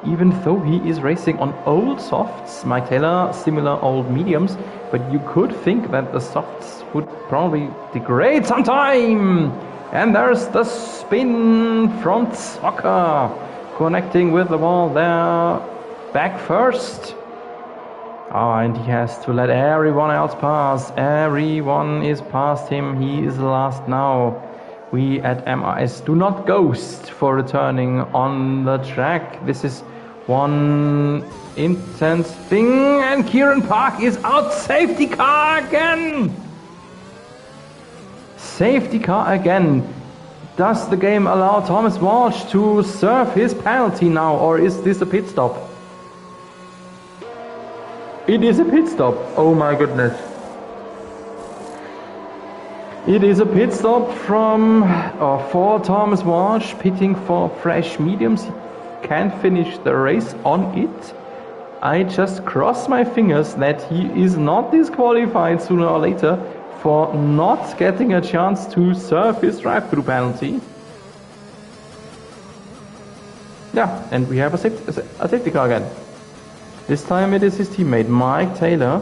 even though he is racing on old softs. Mike Taylor, similar old mediums, but you could think that the softs would probably degrade sometime. And there's the spin from Zocker, connecting with the wall there, back first. And he has to let everyone else pass. Everyone is past him. He is last now. We at MRS do not ghost for returning on the track. This is one intense thing. And Kieran Park is out. Safety car again. Safety car again. Does the game allow Thomas Walsh to serve his penalty now, or is this a pit stop? It is a pit stop. Oh my goodness. It is a pit stop for Thomas Walsh, pitting for fresh mediums. He can't finish the race on it. I just cross my fingers that he is not disqualified sooner or later for not getting a chance to serve his drive-through penalty. Yeah, and we have a safety car again. This time it is his teammate Mike Taylor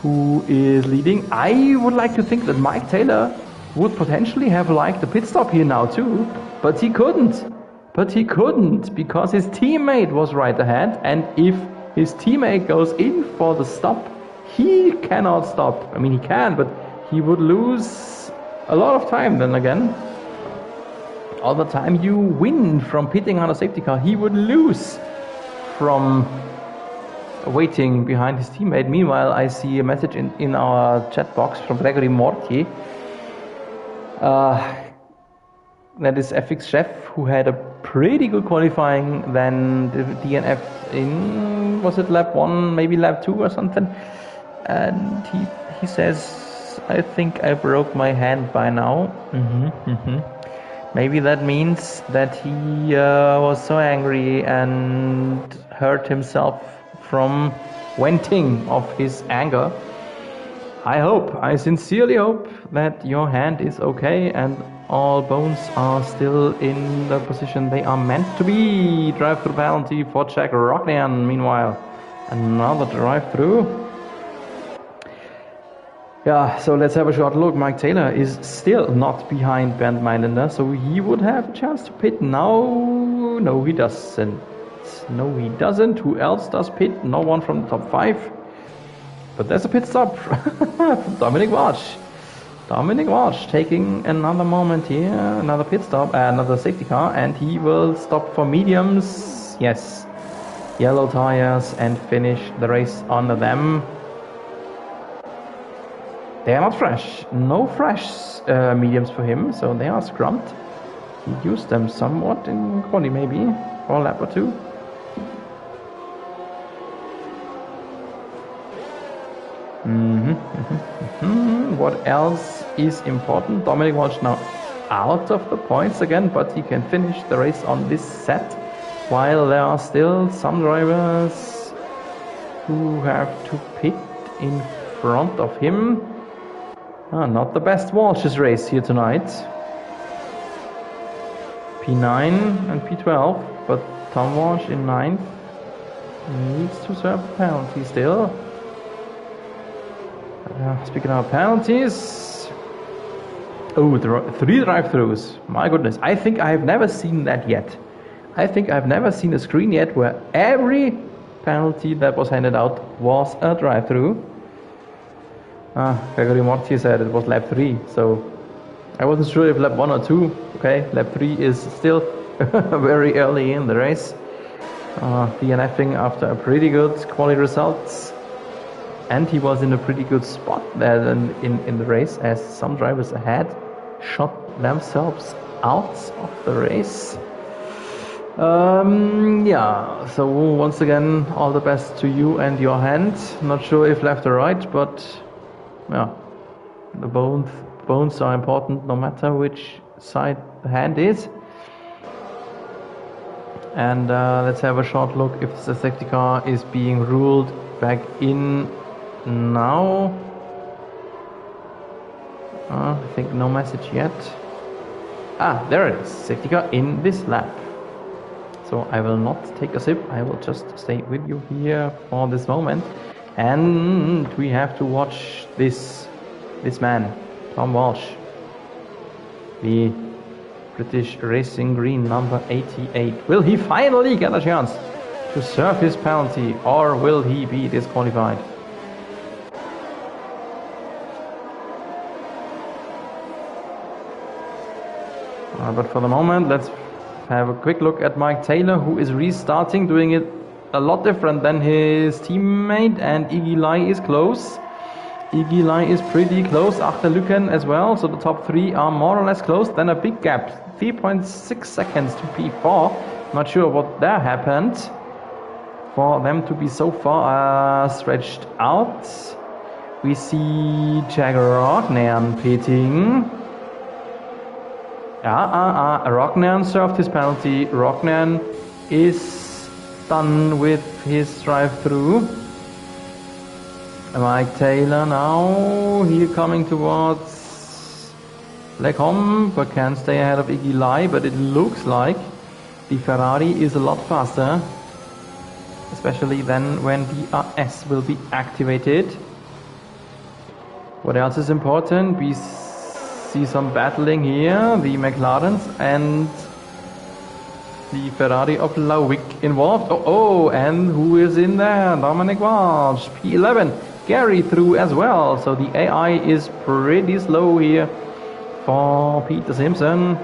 who is leading. I would like to think that Mike Taylor would potentially have liked the pit stop here now too, but he couldn't. Because his teammate was right ahead, and if his teammate goes in for the stop, he cannot stop. I mean, he can, but he would lose a lot of time then again. All the time you win from pitting on a safety car, he would lose from waiting behind his teammate. Meanwhile, I see a message in our chat box from Gregory Mortier. That is FX Chef, who had a pretty good qualifying than the DNF in, was it lap 1, maybe lap 2 or something? And he says, I think I broke my hand by now. Maybe that means that he was so angry and hurt himself from venting of his anger. I sincerely hope that your hand is okay and all bones are still in the position they are meant to be. Drive-through penalty for Jack Rocknian. Meanwhile, another drive-through. Yeah, so let's have a short look. Mike Taylor is still not behind Bernd Mailänder, so he would have a chance to pit now. No, he doesn't. No, he doesn't. Who else does pit? No one from the top 5. But there's a pit stop from Dominic Walsh. Dominic Walsh taking another moment here, another pit stop, another safety car, and he will stop for mediums. Yes, yellow tires, and finish the race under them. They are not fresh. No fresh mediums for him, so they are scrumped. He used them somewhat in quali maybe, for a lap or two. What else is important. Dominic Walsh now out of the points again, but he can finish the race on this set, while there are still some drivers who have to pit in front of him. Not the best Walsh's race here tonight. P9 and P12, but Tom Walsh in 9th needs to serve a penalty still. Speaking of penalties, oh, 3 drive-throughs. My goodness, I think I have never seen that yet. I think I've never seen a screen yet where every penalty that was handed out was a drive-through. Gregory Mortier said it was lap 3, so I wasn't sure if lap 1 or 2. Okay, lap 3 is still very early in the race. DNFing after a pretty good quality results, and he was in a pretty good spot there in the race, as some drivers ahead shot themselves out of the race. Yeah, so once again, all the best to you and your hand. Not sure if left or right, but yeah, the bones are important no matter which side the hand is. And let's have a short look if the safety car is being ruled back in now. I think no message yet. There it is, safety car in this lap. So I will not take a sip, I will just stay with you here for this moment. And we have to watch this man, Tom Walsh, the British Racing Green number 88. Will he finally get a chance to serve his penalty, or will he be disqualified? But for the moment, let's have a quick look at Mike Taylor, who is restarting, doing it a lot different than his teammate, and Iggy Lai is close. Iggy Lai is pretty close, Achter Lücken as well, so the top 3 are more or less close. Then a big gap, 3.6 seconds to P4. Not sure what there happened for them to be so far stretched out. We see Jack Rognern pitting. Rognern served his penalty. Rognern is done with his drive-through. Mike Taylor now here coming towards Lecombe, but can stay ahead of Iggy Lai, but it looks like the Ferrari is a lot faster, especially then when DRS will be activated. What else is important? We see some battling here, the McLarens and the Ferrari of Lauwick involved. And who is in there? Dominic Walsh, P11. Gary through as well, so the AI is pretty slow here for Peter Simpson,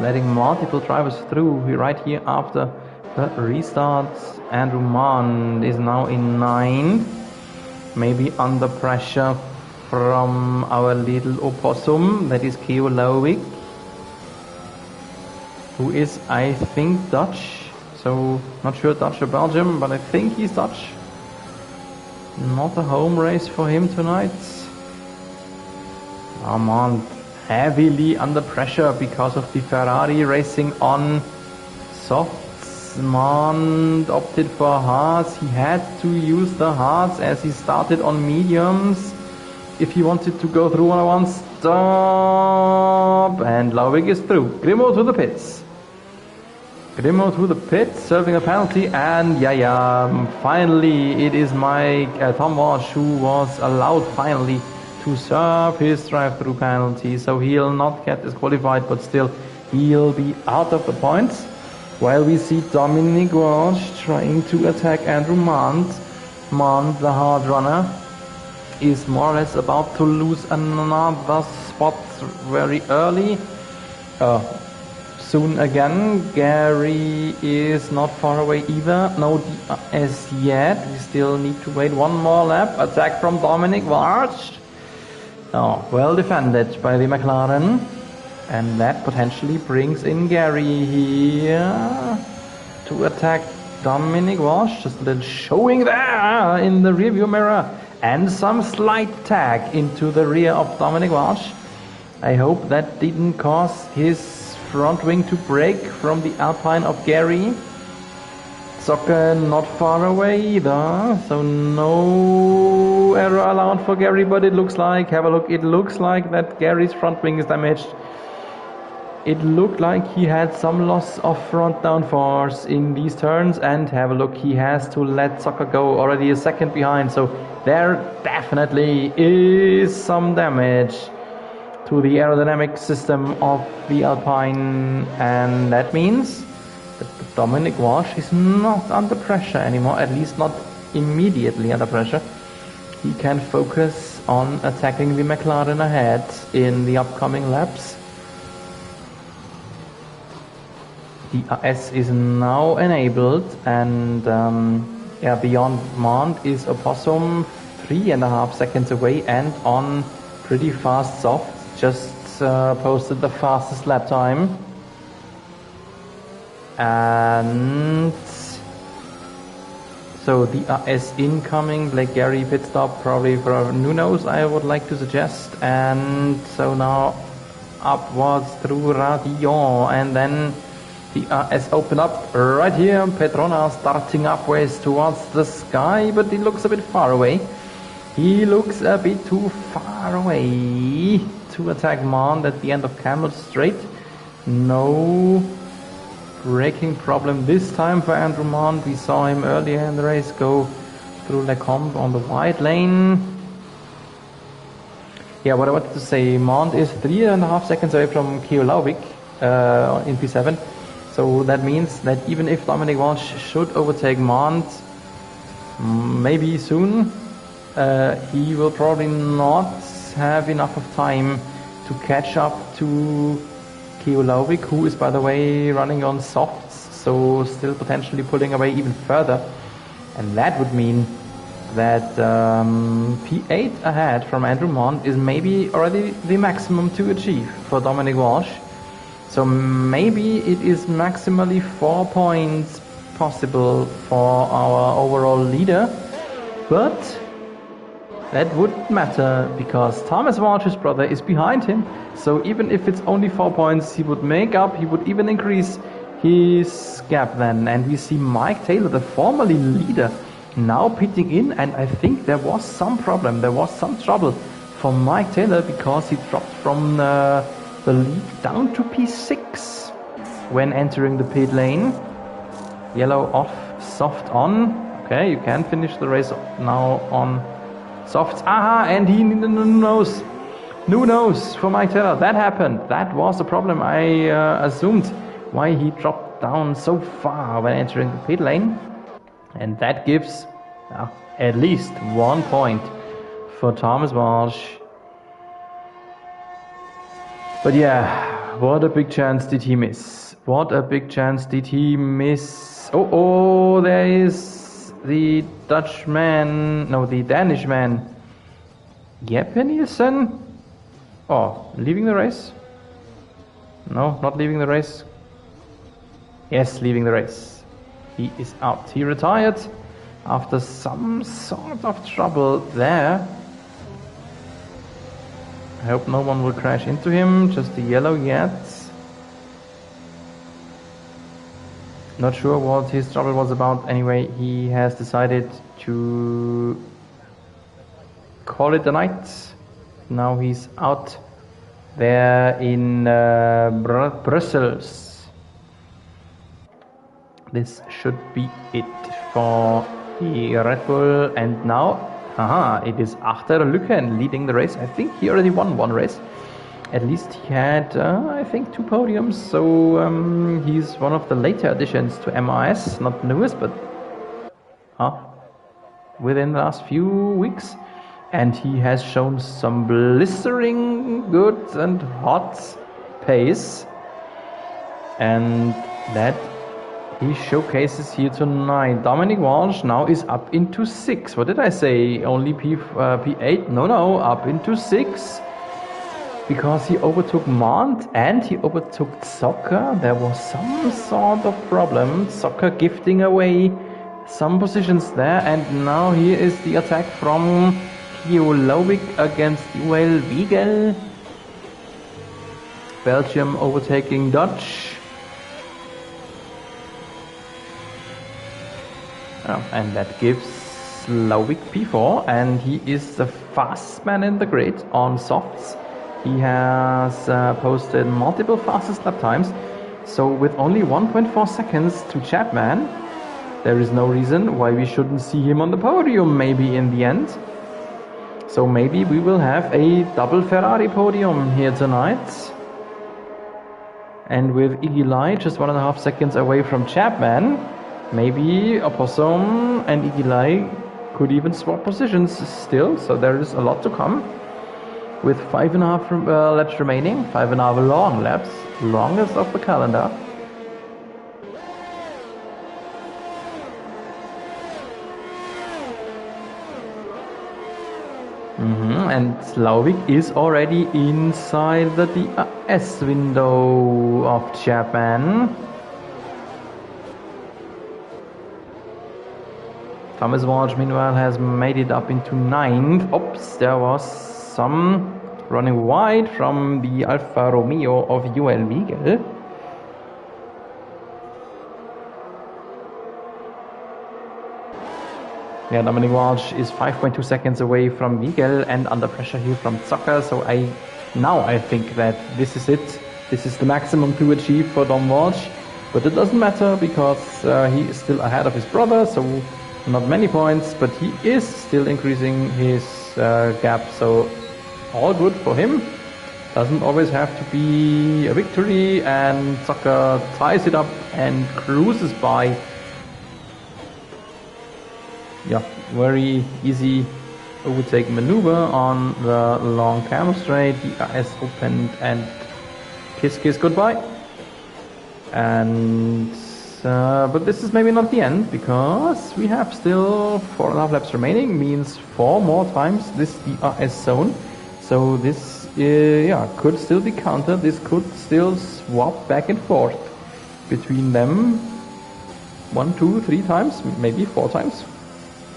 letting multiple drivers through right here after the restart. Andrew Mann is now in 9th, maybe under pressure from our little opossum, that is Keo Lauwick, who is, I think, Dutch, so not sure Dutch or Belgium, but I think he's Dutch. Not a home race for him tonight. Armand heavily under pressure because of the Ferrari racing on softs. Armand opted for hards. He had to use the hards as he started on mediums if he wanted to go through on a one stop. And Lauwick is through. Grimo to the pits. Grimo to the pit, serving a penalty, and finally it is Tom Walsh who was allowed finally to serve his drive-through penalty, so he'll not get disqualified, but still he'll be out of the points, while we see Dominic Walsh trying to attack Andrew Mant. Mant, the hard runner, is more or less about to lose another spot very early. Soon again. Gary is not far away either. No DRS yet. We still need to wait one more lap. Attack from Dominic Walsh. Well defended by the McLaren. And that potentially brings in Gary here to attack Dominic Walsh. Just a little showing there in the rearview mirror. and some slight tag into the rear of Dominic Walsh. I hope that didn't cause his front wing to break from the Alpine of Gary. Soccer not far away either, so no error allowed for Gary, but it looks like, have a look, it looks like that Gary's front wing is damaged. It looked like he had some loss of front downforce in these turns, and have a look, he has to let Soccer go already a second behind, so there definitely is some damage to the aerodynamic system of the Alpine, and that means that Dominic Walsh is not under pressure anymore, at least not immediately under pressure. He can focus on attacking the McLaren ahead in the upcoming laps. DRS is now enabled, and beyond Mont is Opossum 3.5 seconds away and on pretty fast soft, just posted the fastest lap time. And so DRS incoming, Blake Gary pit stop probably for Nuno's, I would like to suggest, and so now upwards through Radio, and then DRS open up right here. Petrona starting upwards towards the sky, but he looks a bit far away. He looks a bit too far away to attack Mont at the end of Camel Straight. No braking problem this time for Andrew Mont. We saw him earlier in the race go through Lecombe on the wide lane. Yeah, what I wanted to say, Mont is 3.5 seconds away from Keolauvik in P7. So that means that even if Dominic Walsh should overtake Mont, maybe soon, he will probably not have enough of time to catch up to Keolauvik, who is, by the way, running on softs, so still potentially pulling away even further. And that would mean that P8 ahead from Andrew Mont is maybe already the maximum to achieve for Dominic Walsh. So maybe it is maximally 4 points possible for our overall leader, but that wouldn't matter because Thomas Walsh's brother is behind him. So even if it's only 4 points, he would make up, he would even increase his gap then. And we see Mike Taylor, the formerly leader, now pitting in, and I think there was some problem, there was some trouble for Mike Taylor because he dropped from the lead down to P6 when entering the pit lane. Yellow off, soft on. Okay, you can finish the race now on softs. Aha, and he knows. Who knows for Mike Taylor? That happened. That was the problem. I assumed why he dropped down so far when entering the pit lane. And that gives at least 1 point for Thomas Walsh. But yeah, what a big chance did he miss. What a big chance did he miss. Oh, there is the Dutchman, no, the Danishman. Jeppe Nielsen. Oh, leaving the race? No, not leaving the race. Yes, leaving the race. He is out. He retired after some sort of trouble there. I hope no one will crash into him, just the yellow yet. Not sure what his trouble was about. Anyway, he has decided to call it a night. Now he's out there in Brussels. This should be it for the Red Bull, and now it is Achter Lücken leading the race. I think he already won one race. At least he had, I think, 2 podiums. So he's one of the later additions to MRS, not the newest, but within the last few weeks. And he has shown some blistering good and hot pace. And that he showcases here tonight. Dominic Walsh now is up into 6. What did I say? Only P8? No, up into 6. Because he overtook Mont and he overtook Soccer. There was some sort of problem. Soccer gifting away some positions there, and now here is the attack from Kiolovic against Joel Wiegel. Belgium overtaking Dutch. And that gives Lovic P4, and he is the fastest man in the grid on softs. He has posted multiple fastest lap times, so with only 1.4 seconds to Chapman, there is no reason why we shouldn't see him on the podium maybe in the end. So maybe we will have a double Ferrari podium here tonight. And with Iggy Lai just 1.5 seconds away from Chapman, maybe Opossum and Iggy Lai could even swap positions still, so there is a lot to come. With 5.5 laps remaining, 5.5 long laps, longest of the calendar. And Lovic is already inside the DRS window of Chapman. Thomas Walsh meanwhile has made it up into 9th. Oops, there was some running wide from the Alfa Romeo of Joel Wiegel. Yeah, Dominic Walsh is 5.2 seconds away from Wiegel and under pressure here from Zocker. So I think that this is it. This is the maximum to achieve for Dom Walsh. But it doesn't matter because he is still ahead of his brother. So not many points, but he is still increasing his gap. So all good for him. Doesn't always have to be a victory. And Zocker ties it up and cruises by. Yeah, very easy overtake maneuver on the long camel straight. DRS opened and kiss goodbye. And but this is maybe not the end, because we have still 4.5 laps remaining, means 4 more times this DRS zone. So this could still be countered. This could still swap back and forth between them 1, 2, 3 times, maybe 4 times.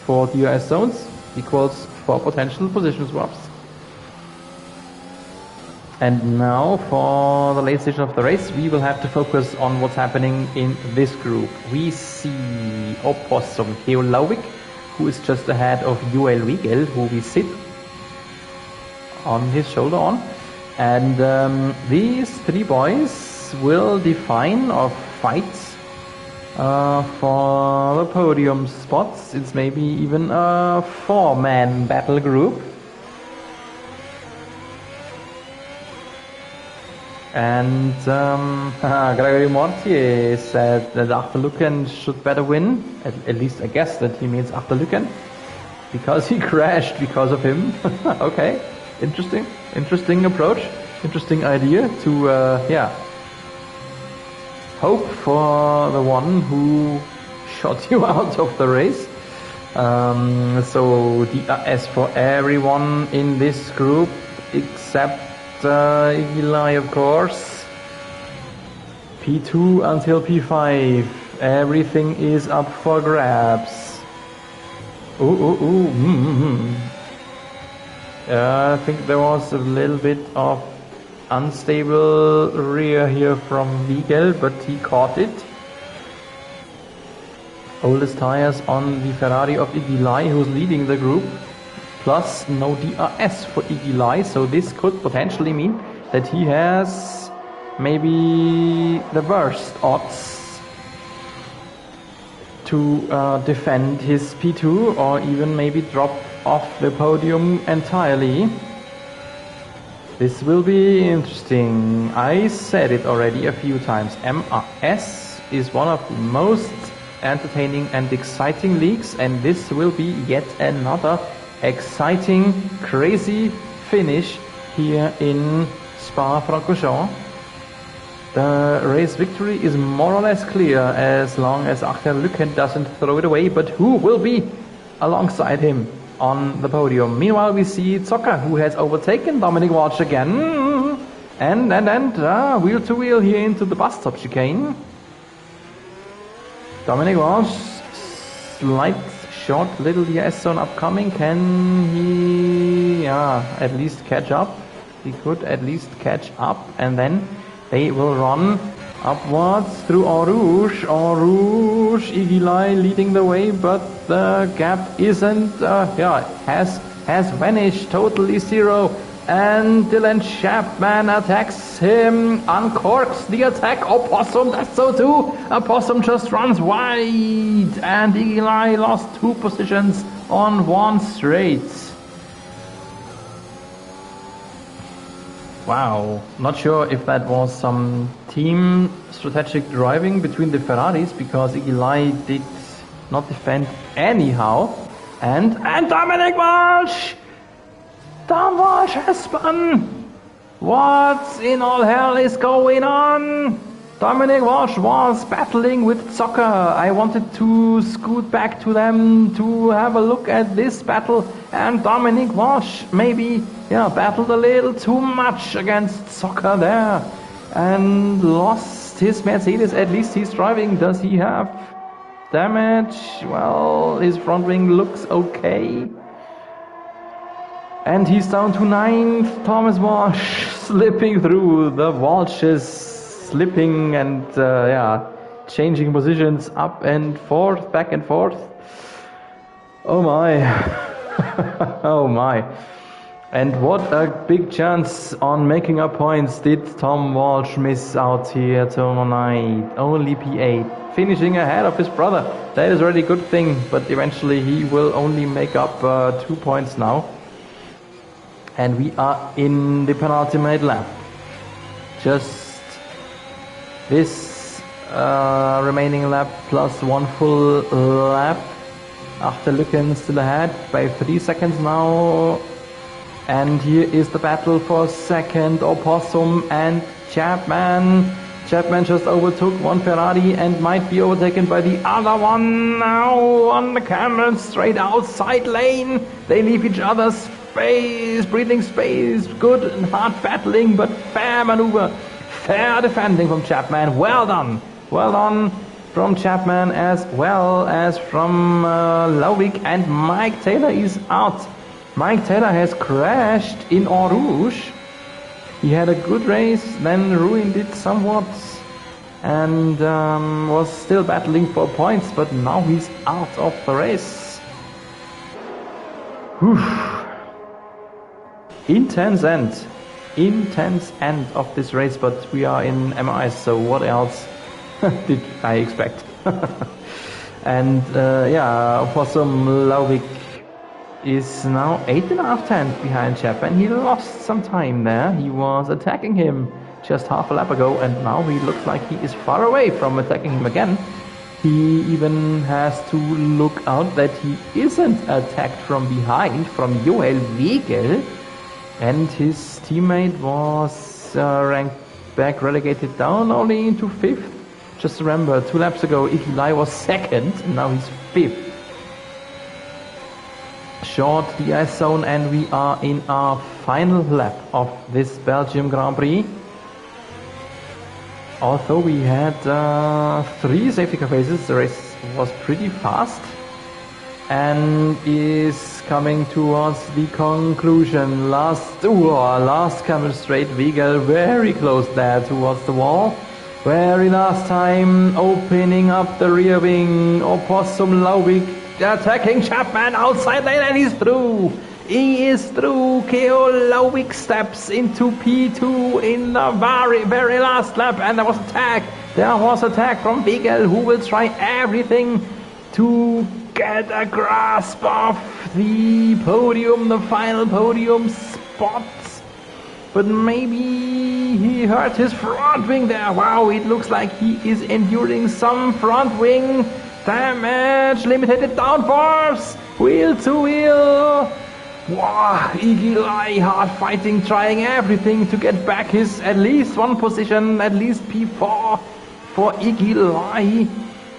4 DRS zones equals 4 potential position swaps. And now for the late stage of the race, we will have to focus on what's happening in this group. We see Opossum Heolovic, who is just ahead of Joel Wiegel, who we sit on his shoulder on. And these 3 boys will define or fight for the podium spots. It's maybe even a 4-man battle group. And Gregory Mortier said that Achterlücken should better win. At least I guess that he means Achterlücken, because he crashed because of him. Okay, interesting approach, interesting idea to hope for the one who shot you out of the race. So DRS for everyone in this group except Eli, of course. P2 until P5. Everything is up for grabs. I think there was a little bit of unstable rear here from Wiegel, but he caught it. Oldest tires on the Ferrari of Iggy Lai, who's leading the group, plus no DRS for Iggy Lai, so this could potentially mean that he has maybe the worst odds to defend his P2 or even maybe drop off the podium entirely. This will be interesting. I said it already a few times. MRS is one of the most entertaining and exciting leagues, and this will be yet another exciting, crazy finish here in Spa-Francorchamps. The race victory is more or less clear as long as Achterlücken doesn't throw it away, but who will be alongside him on the podium? Meanwhile, we see Zocker, who has overtaken Dominic Walsh again, and wheel to wheel here into the bus stop chicane. Dominic Walsh slight short little DS zone upcoming. Can he at least catch up? He could at least catch up, and then they will run upwards through Orange. Orange, Igilai leading the way, but the gap isn't, has vanished, totally zero. And Dylan Chapman attacks him, uncorks the attack. Opossum does so too. Opossum just runs wide, and Igilai lost 2 positions on one straight. Wow, not sure if that was some team strategic driving between the Ferraris, because Igilai did not defend anyhow. And Dominic Walsh! Tom Walsh has spun! What in all hell is going on? Dominic Walsh was battling with Soccer. I wanted to scoot back to them to have a look at this battle, and Dominic Walsh maybe battled a little too much against Soccer there and lost his Mercedes. At least he's driving. Does he have damage? Well, his front wing looks okay. And he's down to 9th. Thomas Walsh slipping through. The Walshes slipping and changing positions up and forth, back and forth. Oh my. Oh my. And what a big chance on making up points did Tom Walsh miss out here tonight. Only P8, finishing ahead of his brother. That is already a good thing, but eventually he will only make up 2 points now. And we are in the penultimate lap. Just this remaining lap plus 1 full lap. After looking still ahead by 3 seconds now. And here is the battle for second. Opossum and Chapman. Chapman just overtook one Ferrari and might be overtaken by the other one. Now on the camera, straight outside lane. They leave each other's space, breathing space. Good and hard battling, but fair maneuver. Fair defending from Chapman. Well done. Well done from Chapman as well as from Lowick. And Mike Taylor is out. Mike Taylor has crashed in Eau Rouge. He had a good race, then ruined it somewhat, and was still battling for points, but now he's out of the race. Whew. Intense end of this race, but we are in MIs, so what else did I expect? And Opossum Lowick is now 8.5 tenths behind Chapman. He lost some time there. He was attacking him just half a lap ago, and now he looks like he is far away from attacking him again. He even has to look out that he isn't attacked from behind from Joel Wegel, and his teammate was relegated down only into 5th. Just remember, 2 laps ago Igilai was 2nd, and now he's 5th. Short DRS zone, and we are in our final lap of this Belgium Grand Prix. Although we had 3 safety car phases, the race was pretty fast and is coming towards the conclusion. Last camera straight, Wegel very close there towards the wall. Very last time, opening up the rear wing. Opossum Lowick attacking Chapman outside lane, and he's through. He is through. Keo Lowick steps into P2 in the very, very last lap, and there was attack. There was attack from Wegel, who will try everything to get a grasp of the podium, the final podium spot. But maybe he hurt his front wing there. Wow, it looks like he is enduring some front wing damage. Limited downforce. Wheel to wheel. Wow, Igilai hard fighting, trying everything to get back his at least one position, at least P4 for Igilai.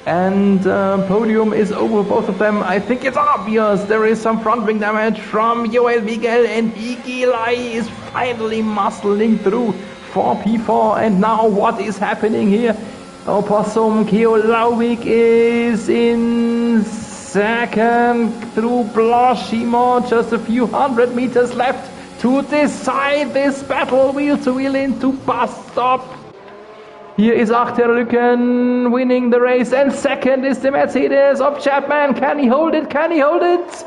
And podium is over both of them. I think it's obvious there is some front wing damage from Joel Wegel, and Igilai is finally muscling through for P4. And now what is happening here? Opossum Keo Lowick is in second through Blanchimont. Just a few hundred meters left to decide this battle, wheel to wheel into bus stop. Here is Achterlücken winning the race, and second is the Mercedes of Chapman. Can he hold it? Can he hold it?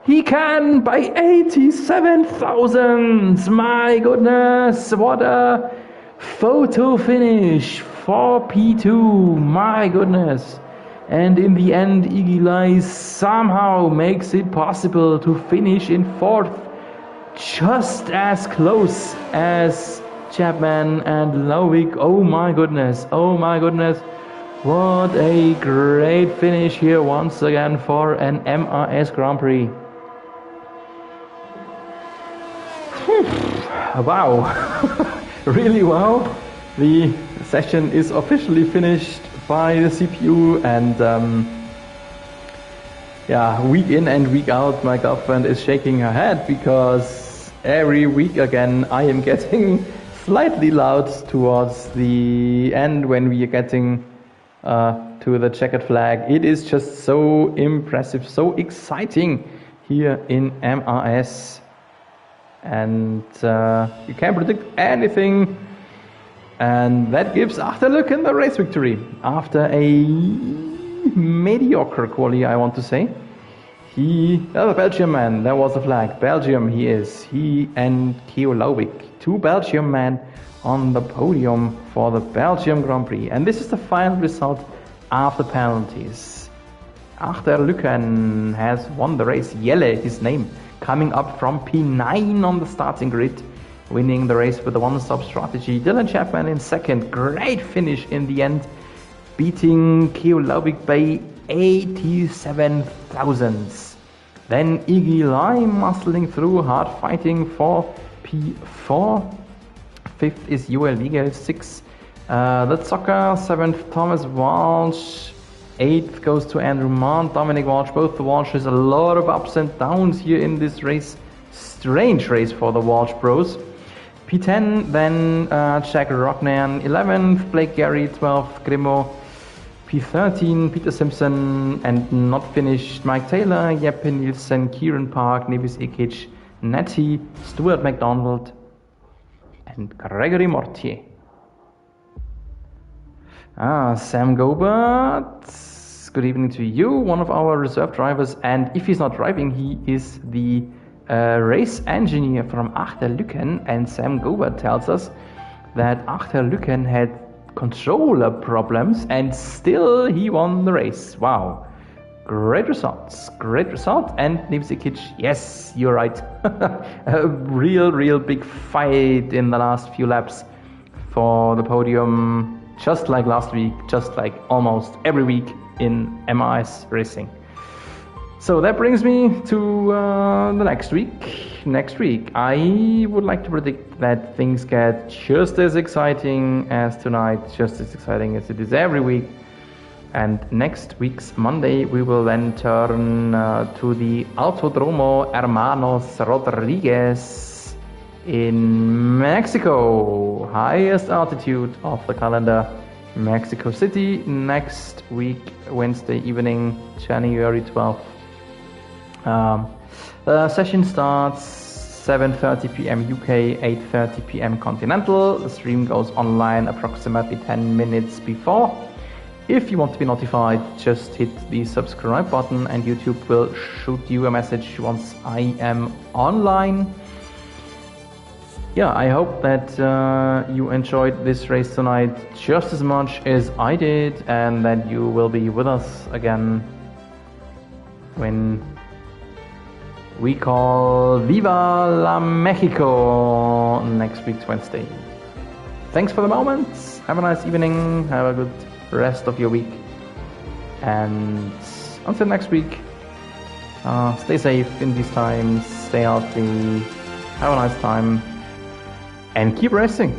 He can by 87 thousandths. My goodness, what a photo finish for P2. My goodness. And in the end, Igilai somehow makes it possible to finish in fourth, just as close as Chapman and Lovick. Oh my goodness, oh my goodness. What a great finish here once again for an MRS Grand Prix. Wow, really wow. The session is officially finished by the CPU, and yeah, week in and week out my girlfriend is shaking her head because every week again I am getting slightly loud towards the end when we are getting to the checkered flag. It is just so impressive, so exciting here in MRS, and you can't predict anything, and that gives Achterlücken the race victory after a mediocre quali, I want to say. The Belgium man, there was a flag. Belgium he is. He and Keo Lovick, two Belgium men on the podium for the Belgium Grand Prix. And this is the final result after penalties. Achterlücken has won the race. Jelle, his name, coming up from P9 on the starting grid, winning the race with a one-stop strategy. Dylan Chapman in second. Great finish in the end, beating Keo Lovick by 87 thousandths. Then Iggy Lai muscling through, hard fighting for P4. Fifth is Joel Wiegel, sixth the Zocker, seventh Thomas Walsh, eighth goes to Andrew Mont, Dominic Walsh, both the Walshes. A lot of ups and downs here in this race. Strange race for the Walsh bros. P10, then Jack Rocknan, 11th, Blake Gary, 12th, Grimo, P13, Peter Simpson, and not finished, Mike Taylor, Jeppe Nielsen, Kieran Park, Nevis Ikic, Natty, Stuart McDonald, and Gregory Mortier. Sam Gobert, good evening to you, one of our reserve drivers, and if he's not driving, he is the race engineer from Achterlücken, and Sam Gobert tells us that Achterlücken had controller problems and still he won the race. Wow, great results, great result. And Nipsikic, yes, you're right. A real big fight in the last few laps for the podium, just like last week, just like almost every week in MRS racing. So that brings me to the next week. Next week, I would like to predict that things get just as exciting as tonight, just as exciting as it is every week. And next week's Monday, we will then turn to the Autodromo Hermanos Rodriguez in Mexico. Highest altitude of the calendar, Mexico City. Next week, Wednesday evening, January 12th. The session starts 7:30 p.m. UK, 8:30 p.m. Continental. The stream goes online approximately 10 minutes before. If you want to be notified, just hit the subscribe button and YouTube will shoot you a message once I am online. Yeah, I hope that you enjoyed this race tonight just as much as I did, and that you will be with us again when we call Viva la Mexico next week's Wednesday. Thanks for the moment. Have a nice evening. Have a good rest of your week. And until next week, stay safe in these times. Stay healthy. Have a nice time. And keep racing.